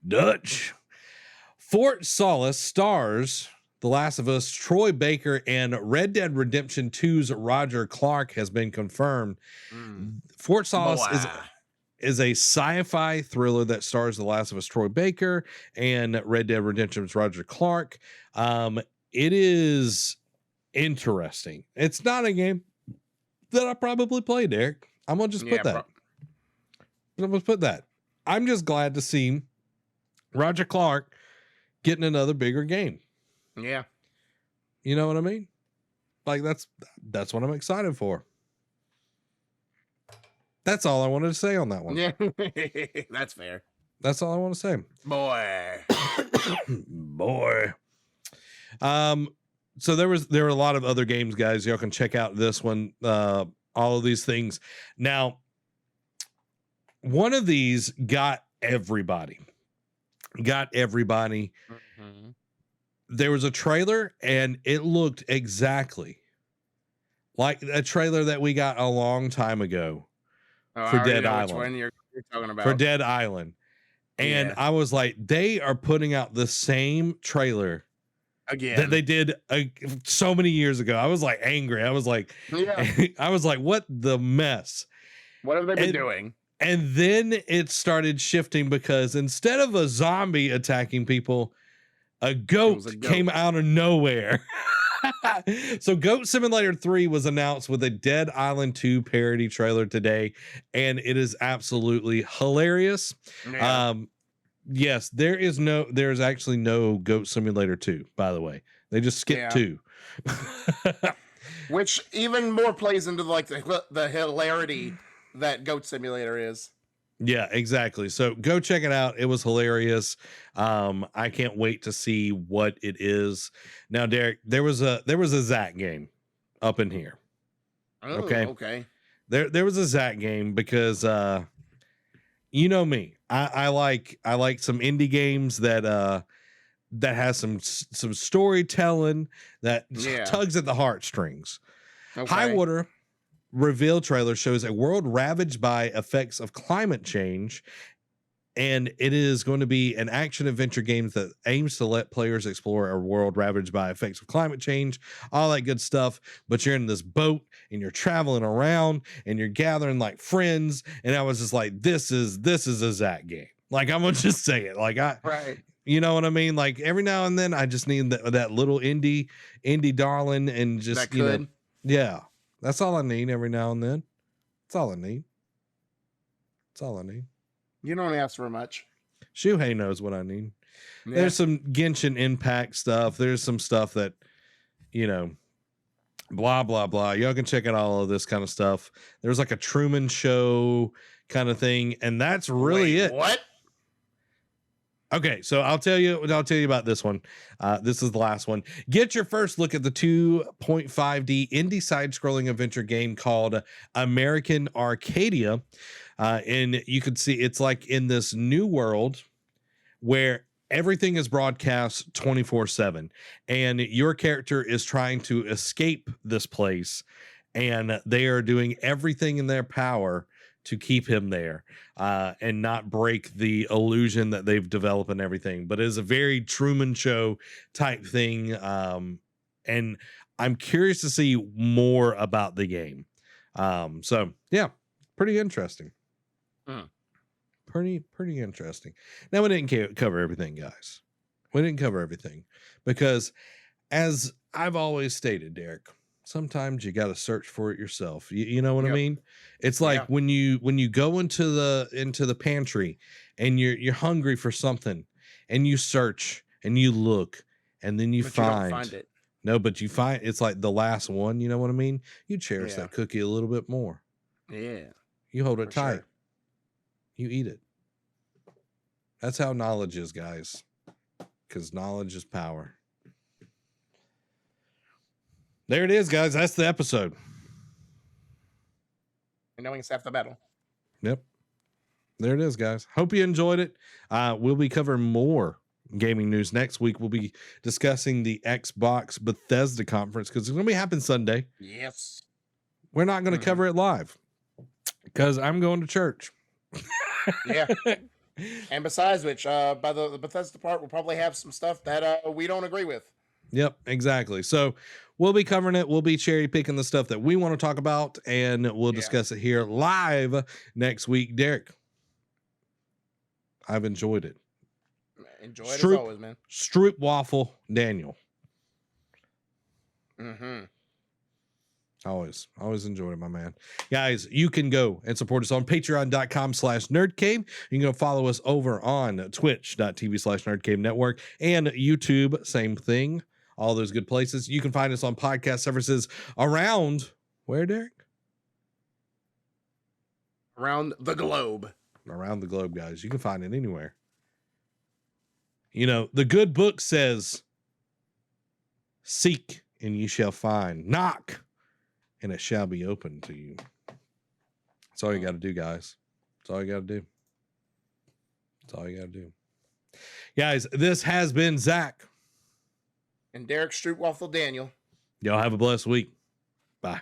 Speaker 1: Dutch. Fort Solace stars The Last of Us, Troy Baker, and Red Dead Redemption 2's Roger Clark has been confirmed. Fort Solace is a sci-fi thriller that stars The Last of Us, Troy Baker, and Red Dead Redemption's Roger Clark. It is interesting. It's not a game that I probably played, Derek. I'm gonna just put that. I'm gonna put that. I'm just glad to see Roger Clark getting another bigger game.
Speaker 2: Yeah.
Speaker 1: You know what I mean? Like that's what I'm excited for. That's all I wanted to say on that one.
Speaker 2: Yeah. That's fair.
Speaker 1: That's all I want to say. Boy. So there were a lot of other games, guys. Y'all can check out this one, all of these things. Now, one of these got everybody. There was a trailer, and it looked exactly like a trailer that we got a long time ago for Dead Island.
Speaker 2: Which one you're talking about.
Speaker 1: For Dead Island. And I was like, they are putting out the same trailer
Speaker 2: again
Speaker 1: that they did so many years ago. I was like angry. I was like, what the mess?
Speaker 2: What have they been doing?
Speaker 1: And then it started shifting because instead of a zombie attacking people, a goat came out of nowhere. So Goat Simulator 3 was announced with a Dead Island 2 parody trailer today, and it is absolutely hilarious. Yes, there's actually no Goat Simulator 2, by the way. They just skipped 2.
Speaker 2: Which even more plays into like the hilarity that Goat Simulator is.
Speaker 1: Yeah, exactly. So go check it out. It was hilarious. I can't wait to see what it is. Now, Derek, there was a Zach game up in here.
Speaker 2: Oh, okay.
Speaker 1: There was a Zach game because you know me. I like some indie games that has some storytelling that tugs at the heartstrings.
Speaker 2: Okay.
Speaker 1: High Water reveal trailer shows a world ravaged by effects of climate change And it is going to be an action adventure game that aims to let players explore a world ravaged by effects of climate change, all that good stuff. But you're in this boat and you're traveling around and you're gathering like friends. And I was just like, this is a Zach game. Like, I'm gonna just say it. Like,
Speaker 2: Right.
Speaker 1: you know what I mean? Like, every now and then I just need that little indie darling, and just,
Speaker 2: That could.
Speaker 1: yeah, that's all I need every now and then. That's all I need. That's all I need.
Speaker 2: You don't ask for much.
Speaker 1: Shuhei knows what I need.
Speaker 2: Yeah.
Speaker 1: There's some Genshin Impact stuff. There's some stuff that, blah, blah, blah. Y'all can check out all of this kind of stuff. There's like a Truman Show kind of thing, and that's really it.
Speaker 2: What?
Speaker 1: Okay, so I'll tell you about this one. This is the last one. Get your first look at the 2.5D indie side-scrolling adventure game called American Arcadia. And you can see it's like in this new world where everything is broadcast 24/7, and your character is trying to escape this place, and they are doing everything in their power to keep him there, and not break the illusion that they've developed and everything. But it is a very Truman Show type thing. And I'm curious to see more about the game. So yeah, pretty interesting. Pretty interesting. Now, we didn't cover everything, guys. We didn't cover everything because, as I've always stated, Derek, sometimes you got to search for it yourself. You know what I mean? It's like when you go into the pantry and you're hungry for something, and you search and you look, and then you don't find it. No, but you find it's like the last one. You know what I mean? You cherish that cookie a little bit more.
Speaker 2: Yeah.
Speaker 1: You hold it tight.
Speaker 2: Sure.
Speaker 1: You eat it. That's how knowledge is, guys. Because knowledge is power. There it is, guys. That's the episode.
Speaker 2: And knowing it's half the battle.
Speaker 1: Yep. There it is, guys. Hope you enjoyed it. We'll be covering more gaming news next week. We'll be discussing the Xbox Bethesda conference because it's going to be happening Sunday.
Speaker 2: Yes.
Speaker 1: We're not going to cover it live because I'm going to church.
Speaker 2: Yeah. And besides which, by the Bethesda part, we'll probably have some stuff that we don't agree with.
Speaker 1: Yep, exactly. So we'll be covering it. We'll be cherry picking the stuff that we want to talk about, and we'll discuss it here live next week. Derek, I've enjoyed it.
Speaker 2: Enjoy it as always, man.
Speaker 1: Stroop Waffle Daniel. Always enjoyed it, my man. Guys, you can go and support us on patreon.com/nerdcave. You can go follow us over on twitch.tv/nerdcave network and YouTube. Same thing. All those good places. You can find us on podcast services around where, Derek?
Speaker 2: Around the globe.
Speaker 1: Around the globe, guys. You can find it anywhere. The good book says, seek and you shall find. Knock and it shall be open to you. That's all you got to do, guys. That's all you got to do. That's all you got to do. Guys, this has been Zach.
Speaker 2: And Derek Stroopwaffle Daniel.
Speaker 1: Y'all have a blessed week. Bye.